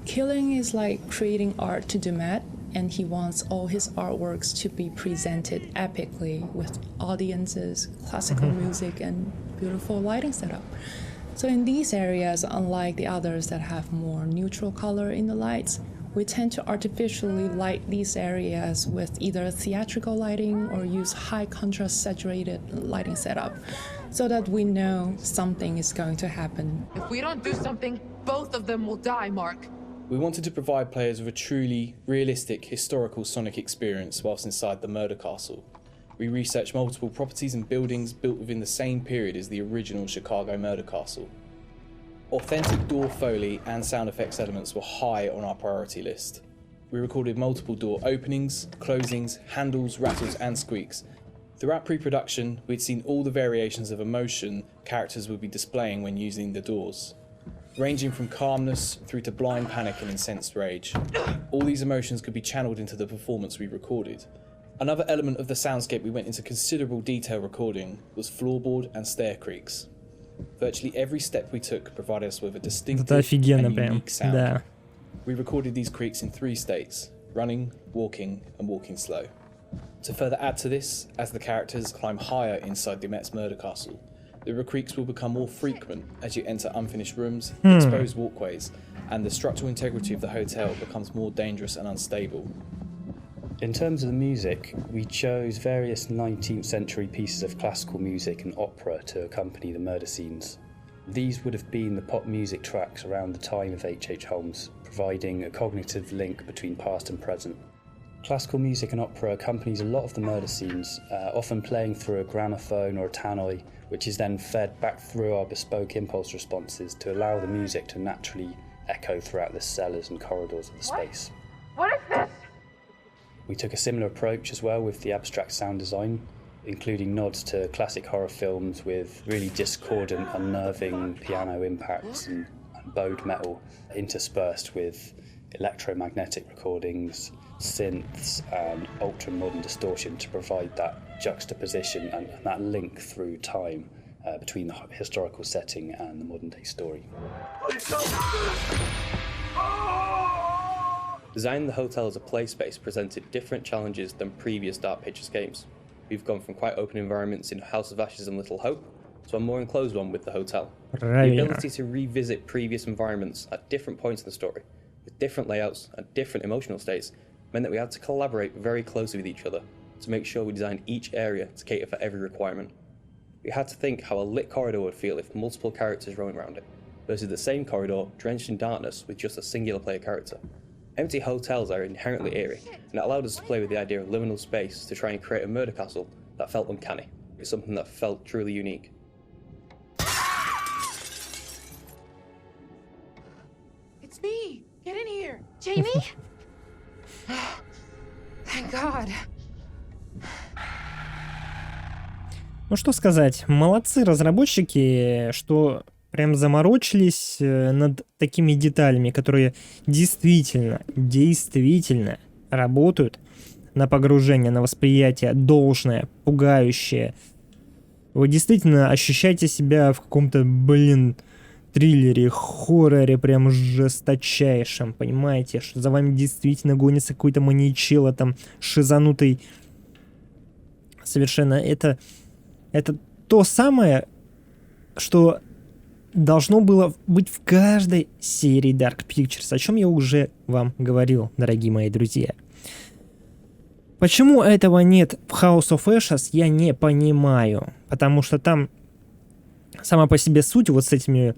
Killing is like creating art to Dumet, and he wants all his artworks to be presented epically with audiences, classical music, and beautiful lighting setup. So in these areas, unlike the others that have more neutral color in the lights, we tend to artificially light these areas with either theatrical lighting or use high contrast saturated lighting setup, so that we know something is going to happen. If we don't do something, both of them will die, Mark. We wanted to provide players with a truly realistic historical Sonic experience whilst inside the murder castle. We researched multiple properties and buildings built within the same period as the original Chicago murder castle. Authentic door foley and sound effects elements were high on our priority list. We recorded multiple door openings, closings, handles, rattles and squeaks. Throughout pre-production, we'd seen all the variations of emotion characters would be displaying when using the doors, ranging from calmness through to blind panic and incensed rage. All these emotions could be channeled into the performance we recorded. Another element of the soundscape we went into considerable detail recording was floorboard and stair creaks. Virtually every step we took provided us with a distinctive and unique sound. Да. We recorded these creaks in 3 states: running, walking, and walking slow. To further add to this, as the characters climb higher inside the Met's murder castle, the creaks will become more frequent as you enter unfinished rooms, exposed walkways, and the structural integrity of the hotel becomes more dangerous and unstable. In terms of the music, we chose various 19th century pieces of classical music and opera to accompany the murder scenes. These would have been the pop music tracks around the time of H.H. Holmes, providing a cognitive link between past and present. Classical music and opera accompanies a lot of the murder scenes, often playing through a gramophone or a tannoy, which is then fed back through our bespoke impulse responses to allow the music to naturally echo throughout the cellars and corridors of the space. What is this? We took a similar approach as well with the abstract sound design, including nods to classic horror films with really discordant, unnerving piano impacts and bowed metal interspersed with electromagnetic recordings, synths and ultra-modern distortion to provide that juxtaposition and that link through time between the historical setting and the modern-day story. Designing the hotel as a play space presented different challenges than previous Dark Pictures games. We've gone from quite open environments in House of Ashes and Little Hope to a more enclosed one with the hotel. The ability to revisit previous environments at different points in the story, with different layouts and different emotional states, meant that we had to collaborate very closely with each other to make sure we designed each area to cater for every requirement. We had to think how a lit corridor would feel if multiple characters roaming around it, versus the same corridor drenched in darkness with just a singular player character. Empty hotels are inherently eerie, and it allowed us to play with the idea of liminal space to try and create a murder castle that felt uncanny. It's something that felt truly unique. It's me! Get in here! Jamie? Thank God. Ну что сказать, молодцы разработчики, что прям заморочились над такими деталями, которые действительно работают на погружение, на восприятие должное, пугающее. Вы действительно ощущаете себя в каком-то, триллере, хорроре прям жесточайшем, понимаете, что за вами действительно гонится какой-то маньячелло там шизанутый. Совершенно это то самое, что должно было быть в каждой серии Dark Pictures, о чем я уже вам говорил, дорогие мои друзья. Почему этого нет в House of Ashes, я не понимаю, потому что там сама по себе суть вот с этими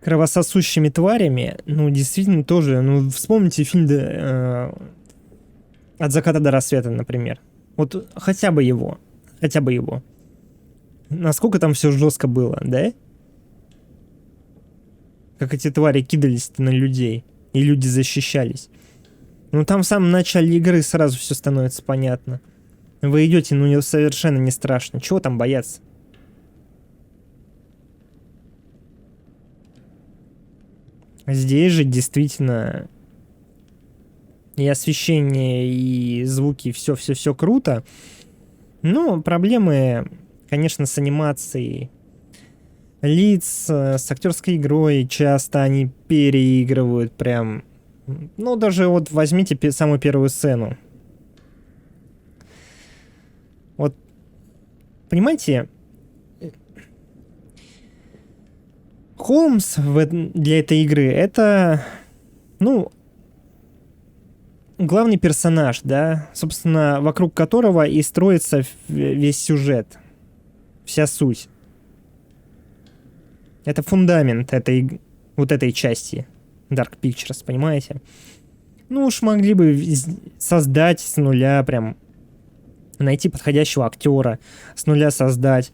кровососущими тварями, действительно тоже, вспомните фильм «От заката до рассвета», например. Вот хотя бы его. Насколько там все жестко было, да? Как эти твари кидались на людей, и люди защищались. Там в самом начале игры сразу все становится понятно. Вы идете, совершенно не страшно. Чего там бояться? Здесь же действительно и освещение, и звуки, все круто. Но проблемы, конечно, с анимацией лиц, с актерской игрой. Часто они переигрывают прям. Даже вот возьмите самую первую сцену. Вот, понимаете, Холмс для этой игры это, главный персонаж, да, собственно, вокруг которого и строится весь сюжет, вся суть. Это фундамент этой части Dark Pictures, понимаете? Ну уж могли бы создать с нуля, прям найти подходящего актера, с нуля создать.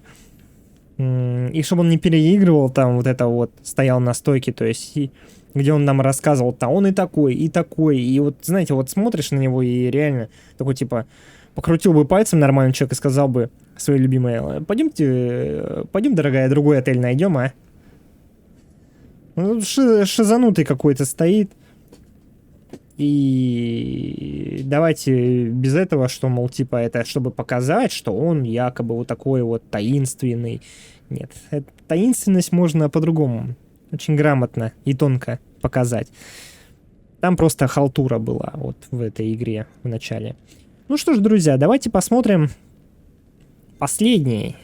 И чтобы он не переигрывал там вот это вот, стоял на стойке, то есть, где он нам рассказывал, да он и такой, и такой. И вот, знаете, вот смотришь на него и реально такой, типа, покрутил бы пальцем нормальный человек и сказал бы своей любимой: пойдем, дорогая, другой отель найдем, а? Ну, шизанутый какой-то стоит. И давайте без этого, что, мол, типа, это чтобы показать, что он якобы вот такой вот таинственный. Нет, таинственность можно по-другому, очень грамотно и тонко показать. Там просто халтура была вот в этой игре в начале. Ну что ж, друзья, давайте посмотрим последнее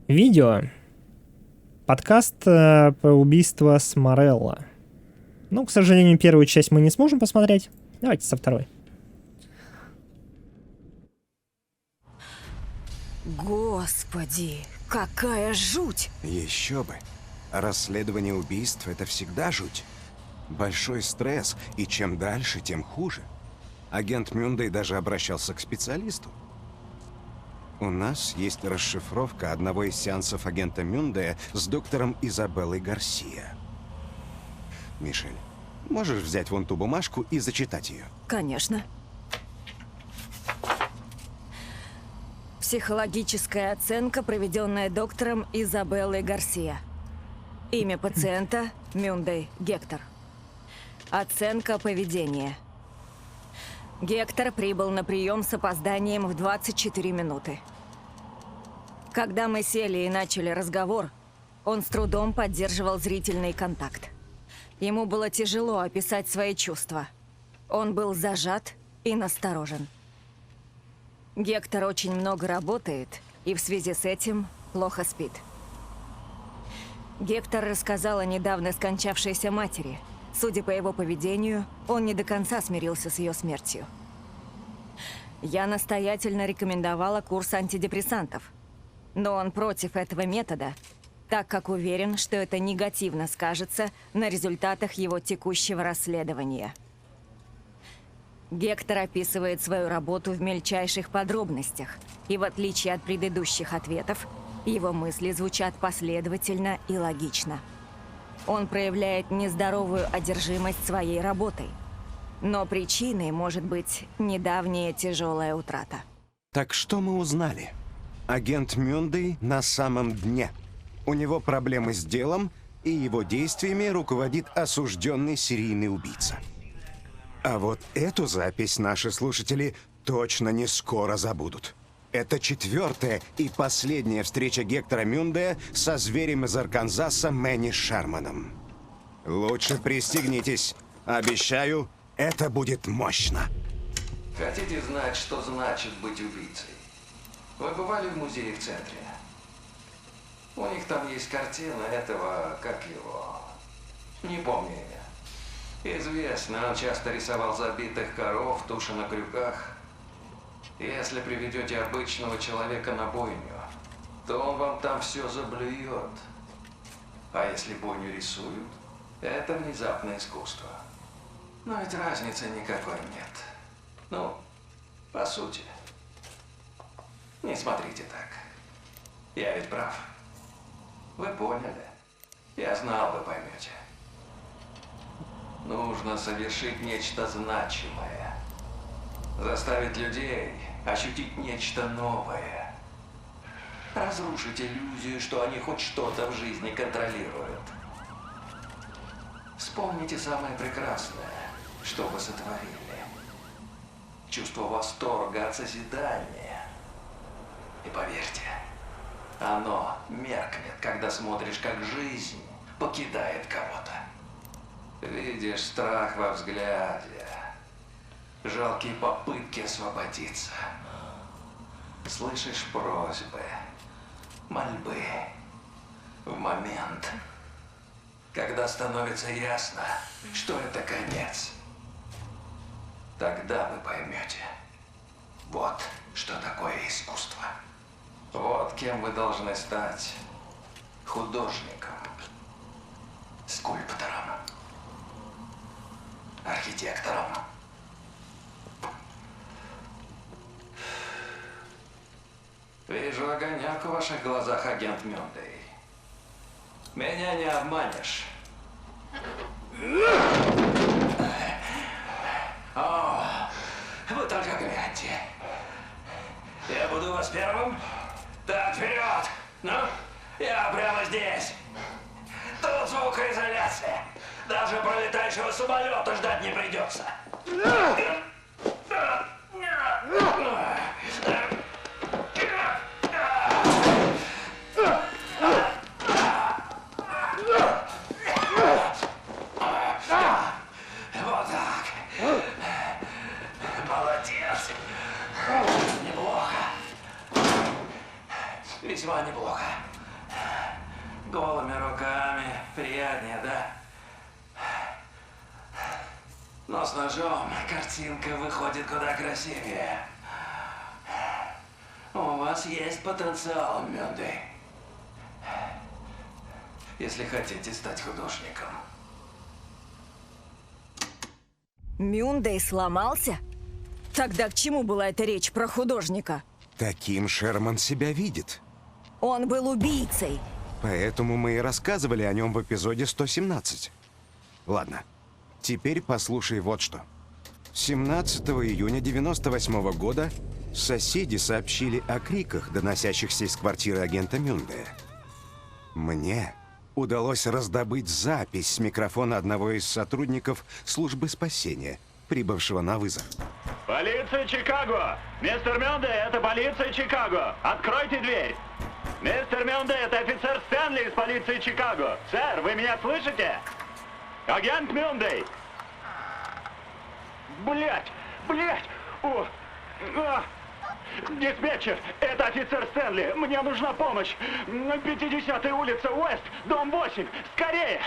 видео. Подкаст по убийству с Морелло. Ну, к сожалению, первую часть мы не сможем посмотреть. Давайте со второй. Господи, какая жуть! Еще бы. Расследование убийств — это всегда жуть. Большой стресс, и чем дальше, тем хуже. Агент Мюндей даже обращался к специалисту. У нас есть расшифровка одного из сеансов агента Мюндея с доктором Изабеллой Гарсия. Мишель, можешь взять вон ту бумажку и зачитать ее? Конечно. Психологическая оценка, проведенная доктором Изабеллой Гарсия. Имя пациента – Мюндей Гектор. Оценка поведения. Гектор прибыл на прием с опозданием в 24 минуты. Когда мы сели и начали разговор, он с трудом поддерживал зрительный контакт. Ему было тяжело описать свои чувства. Он был зажат и насторожен. Гектор очень много работает и в связи с этим плохо спит. Гектор рассказал о недавно скончавшейся матери. Судя по его поведению, он не до конца смирился с ее смертью. Я настоятельно рекомендовала курс антидепрессантов, но он против этого метода, так как уверен, что это негативно скажется на результатах его текущего расследования. Гектор описывает свою работу в мельчайших подробностях, и в отличие от предыдущих ответов, его мысли звучат последовательно и логично. Он проявляет нездоровую одержимость своей работой, но причиной может быть недавняя тяжелая утрата. Так что мы узнали? Агент Мюндей на самом дне. У него проблемы с делом, и его действиями руководит осужденный серийный убийца. А вот эту запись наши слушатели точно не скоро забудут. Это 4-я и последняя встреча Гектора Мюндея со зверем из Арканзаса Мэнни Шерманом. Лучше пристегнитесь. Обещаю, это будет мощно. Хотите знать, что значит быть убийцей? Вы бывали в музее в центре? У них там есть картина этого, как его... Не помню имя. Известно, он часто рисовал забитых коров, туши на крюках. Если приведете обычного человека на бойню, то он вам там все заблюет. А если бойню рисуют, это внезапное искусство. Но ведь разницы никакой нет. Ну, по сути. Не смотрите так. Я ведь прав. Вы поняли? Я знал, вы поймете. Нужно совершить нечто значимое. Заставить людей ощутить нечто новое. Разрушить иллюзию, что они хоть что-то в жизни контролируют. Вспомните самое прекрасное, что вы сотворили. Чувство восторга от созидания. И поверьте, оно меркнет, когда смотришь, как жизнь покидает кого-то. Видишь страх во взгляде, жалкие попытки освободиться. Слышишь просьбы, мольбы. В момент, когда становится ясно, что это конец, тогда вы поймете, вот что такое искусство. Вот кем вы должны стать: художником, скульптором, архитектором, огонек в ваших глазах, агент Мюндей. Меня не обманешь. О, вы только гляньте. Я буду у вас первым. Так, вперед! Ну, я прямо здесь. Тут звукоизоляция. Даже пролетающего самолета ждать не придется. Вот так. Молодец. Неплохо. Весьма неплохо. Голыми руками приятнее, да? Но с ножом картинка выходит куда красивее. У вас есть потенциал, Мюндей. Если хотите стать художником. Мюндей сломался? Тогда к чему была эта речь про художника? Таким Шерман себя видит. Он был убийцей. Поэтому мы и рассказывали о нем в эпизоде 117. Ладно, теперь послушай вот что. 17 июня 98 года соседи сообщили о криках, доносящихся из квартиры агента Мюндея. Мне удалось раздобыть запись с микрофона одного из сотрудников службы спасения, прибывшего на вызов. Полиция Чикаго! Мистер Мюндей, это полиция Чикаго! Откройте дверь! Мистер Мюндей, это офицер Стэнли из полиции Чикаго! Сэр, вы меня слышите? Агент Мюндей! Блять! О! Диспетчер, это офицер Стэнли. Мне нужна помощь. 50-я улица Уэст, дом 8. Скорее!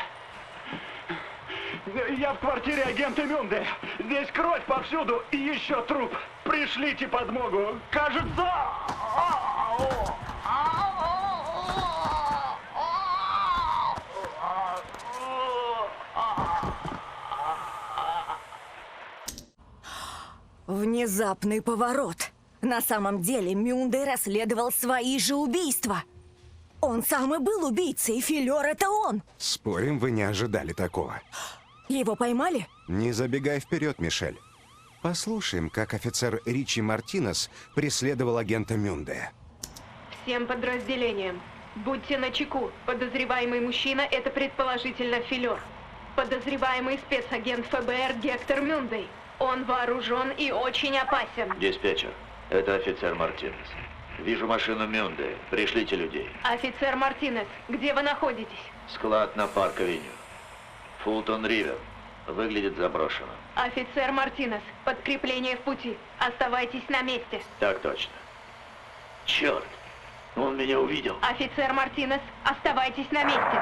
Я в квартире агента Мюндея. Здесь кровь повсюду и еще труп. Пришлите подмогу. Кажется... Внезапный поворот. На самом деле Мюндей расследовал свои же убийства. Он сам и был убийцей, Филер — это он. Спорим, вы не ожидали такого. Его поймали? Не забегай вперед, Мишель. Послушаем, как офицер Ричи Мартинес преследовал агента Мюндея. Всем подразделениям. Будьте начеку. Подозреваемый мужчина — это предположительно Филер. Подозреваемый спецагент ФБР Гектор Мюндей. Он вооружен и очень опасен. Диспетчер, это офицер Мартинес. Вижу машину Мюндея. Пришлите людей. Офицер Мартинес, где вы находитесь? Склад на Парк-авеню. Фултон-Ривер. Выглядит заброшенным. Офицер Мартинес, подкрепление в пути. Оставайтесь на месте. Так точно. Черт! Он меня увидел. Офицер Мартинес, оставайтесь на месте.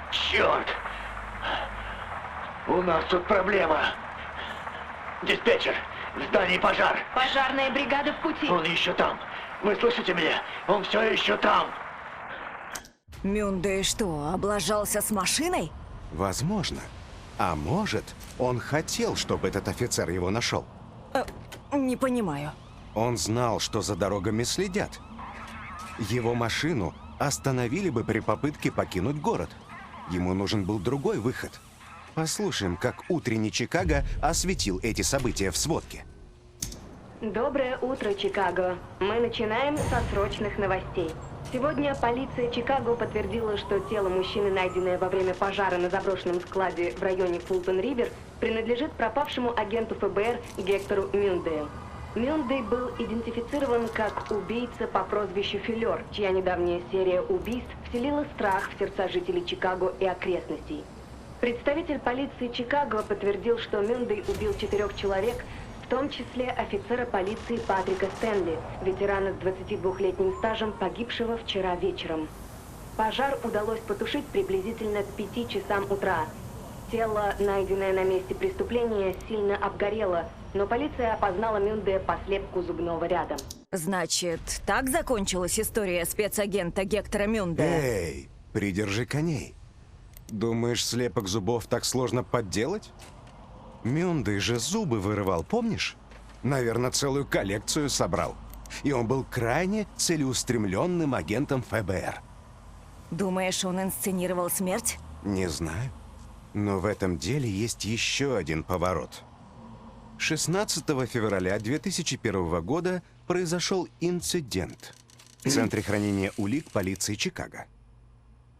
Черт! У нас тут проблема. Диспетчер, в здании пожар. Пожарная бригада в пути. Он еще там. Вы слышите меня? Он все еще там. Мюндей что, облажался с машиной? Возможно. А может, он хотел, чтобы этот офицер его нашел. Не понимаю. Он знал, что за дорогами следят. Его машину остановили бы при попытке покинуть город. Ему нужен был другой выход. Послушаем, как утренний Чикаго осветил эти события в сводке. Доброе утро, Чикаго. Мы начинаем со срочных новостей. Сегодня полиция Чикаго подтвердила, что тело мужчины, найденное во время пожара на заброшенном складе в районе Фултон-Ривер, принадлежит пропавшему агенту ФБР Гектору Мюндею. Мюндей был идентифицирован как убийца по прозвищу Филер, чья недавняя серия убийств вселила страх в сердца жителей Чикаго и окрестностей. Представитель полиции Чикаго подтвердил, что Мюндей убил 4 человек, в том числе офицера полиции Патрика Стэнли, ветерана с 22-летним стажем, погибшего вчера вечером. Пожар удалось потушить приблизительно к 5 часам утра. Тело, найденное на месте преступления, сильно обгорело, но полиция опознала Мюндея по слепку зубного ряда. Значит, так закончилась история спецагента Гектора Мюндея? Эй, придержи коней. Думаешь, слепок зубов так сложно подделать? Мюндей же зубы вырывал, помнишь? Наверное, целую коллекцию собрал. И он был крайне целеустремленным агентом ФБР. Думаешь, он инсценировал смерть? Не знаю. Но в этом деле есть еще один поворот. 16 февраля 2001 года произошел инцидент в Центре хранения улик полиции Чикаго.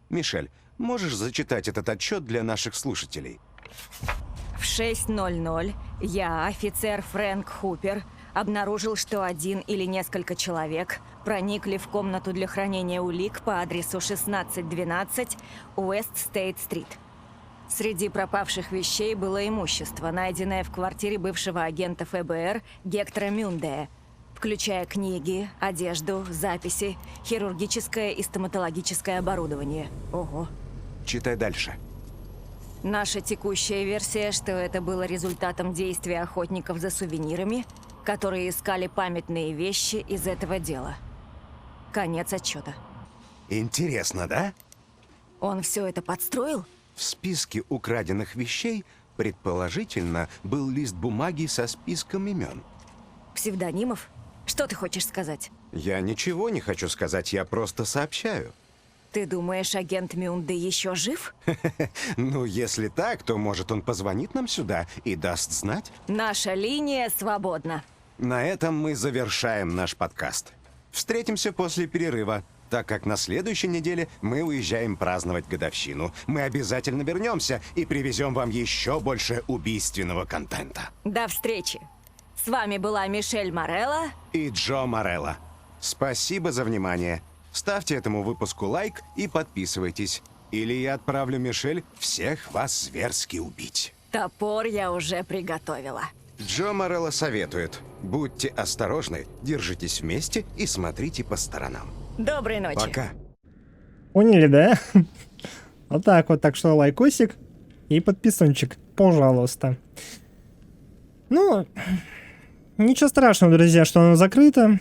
Мишель, можешь зачитать этот отчет для наших слушателей? В 6:00 я, офицер Фрэнк Хупер, обнаружил, что один или несколько человек проникли в комнату для хранения улик по адресу 1612 Уэст-Стейт-Стрит. Среди пропавших вещей было имущество, найденное в квартире бывшего агента ФБР Гектора Мюндея, включая книги, одежду, записи, хирургическое и стоматологическое оборудование. Ого. Читай дальше. Наша текущая версия, что это было результатом действия охотников за сувенирами, которые искали памятные вещи из этого дела. Конец отчета. Интересно, да? Он все это подстроил? В списке украденных вещей, предположительно, был лист бумаги со списком имен. Псевдонимов? Что ты хочешь сказать? Я ничего не хочу сказать, я просто сообщаю. Ты думаешь, агент Мюнде еще жив? Ну, если так, то, может, он позвонит нам сюда и даст знать? Наша линия свободна. На этом мы завершаем наш подкаст. Встретимся после перерыва, так как на следующей неделе мы уезжаем праздновать годовщину. Мы обязательно вернемся и привезем вам еще больше убийственного контента. До встречи. С вами была Мишель Морелло и Джо Морелло. Спасибо за внимание. Ставьте этому выпуску лайк и подписывайтесь. Или я отправлю Мишель всех вас зверски убить. Топор я уже приготовила. Джо Морелло советует: будьте осторожны, держитесь вместе и смотрите по сторонам. Доброй ночи. Пока. Поняли, да? Вот так вот. Так что лайкосик и подписончик, пожалуйста. Ну, ничего страшного, друзья, что оно закрыто.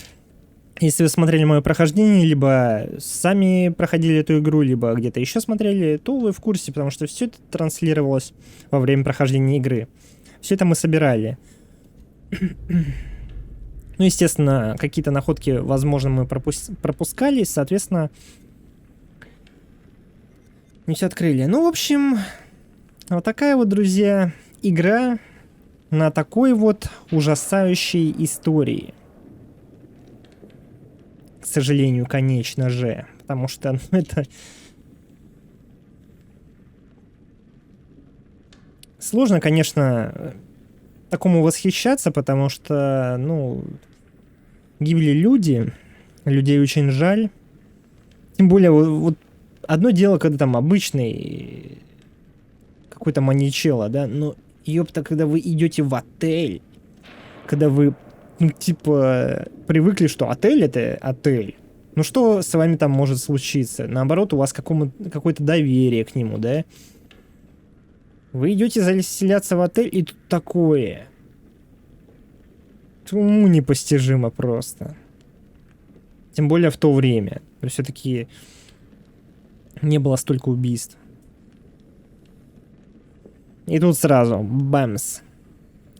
Если вы смотрели мое прохождение, либо сами проходили эту игру, либо где-то еще смотрели, то вы в курсе, потому что все это транслировалось во время прохождения игры. Все это мы собирали. Ну, естественно, какие-то находки, возможно, мы пропускали, соответственно, не все открыли. Ну, в общем, вот такая вот, друзья, игра на такой вот ужасающей истории. К сожалению, конечно же, потому что это сложно, конечно, такому восхищаться, потому что, ну, гибли люди, людей очень жаль. Тем более, вот одно дело, когда там обычный какой-то маньячелло, да, но ёпта, когда вы идете в отель, когда вы, ну, типа, привыкли, что отель — это отель. Ну, что с вами там может случиться? Наоборот, у вас какое-то доверие к нему, да? Вы идете заселяться в отель, и тут такое. Это уму непостижимо просто. Тем более в то время. Все-таки не было столько убийств. И тут сразу бэмс.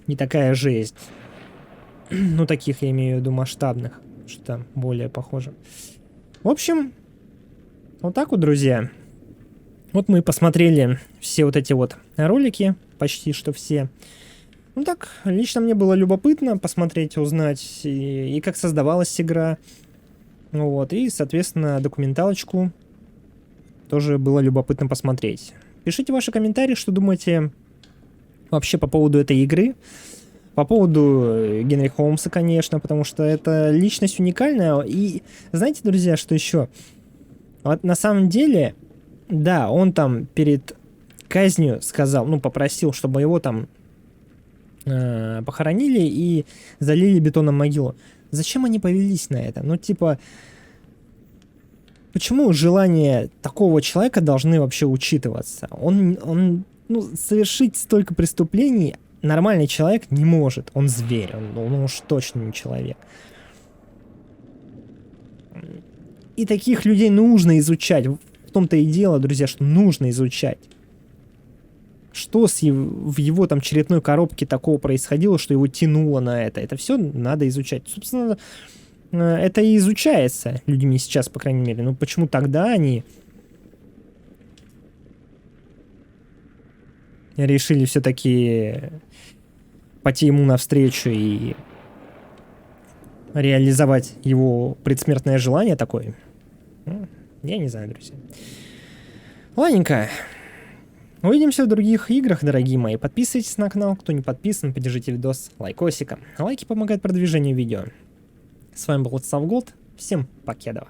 Не такая жесть. Ну, таких я имею в виду масштабных. Что более похоже. В общем, вот так вот, друзья. Вот мы посмотрели все вот эти вот ролики. Почти что все. Ну так, лично мне было любопытно посмотреть, узнать и как создавалась игра. Вот, и, соответственно, документалочку тоже было любопытно посмотреть. Пишите ваши комментарии, что думаете вообще по поводу этой игры. По поводу Генри Холмса, конечно, потому что это личность уникальная. И знаете, друзья, что еще? Вот на самом деле, да, он там перед казнью сказал, ну, попросил, чтобы его там похоронили и залили бетоном могилу. Зачем они повелись на это? Ну, типа, почему желания такого человека должны вообще учитываться? Он ну, совершить столько преступлений нормальный человек не может. Он зверь, он уж точно не человек. И таких людей нужно изучать. В том-то и дело, друзья, что нужно изучать. что в его там черепной коробке такого происходило, что его тянуло на это. Это все надо изучать. Собственно, это и изучается людьми сейчас, по крайней мере. Но почему тогда они решили все-таки пойти ему навстречу и реализовать его предсмертное желание такое? Я не знаю, друзья. Ладненько. Увидимся в других играх, дорогие мои. Подписывайтесь на канал, кто не подписан, поддержите видос лайкосиком. Лайки помогают продвижению видео. С вами был Голд. Всем покедова.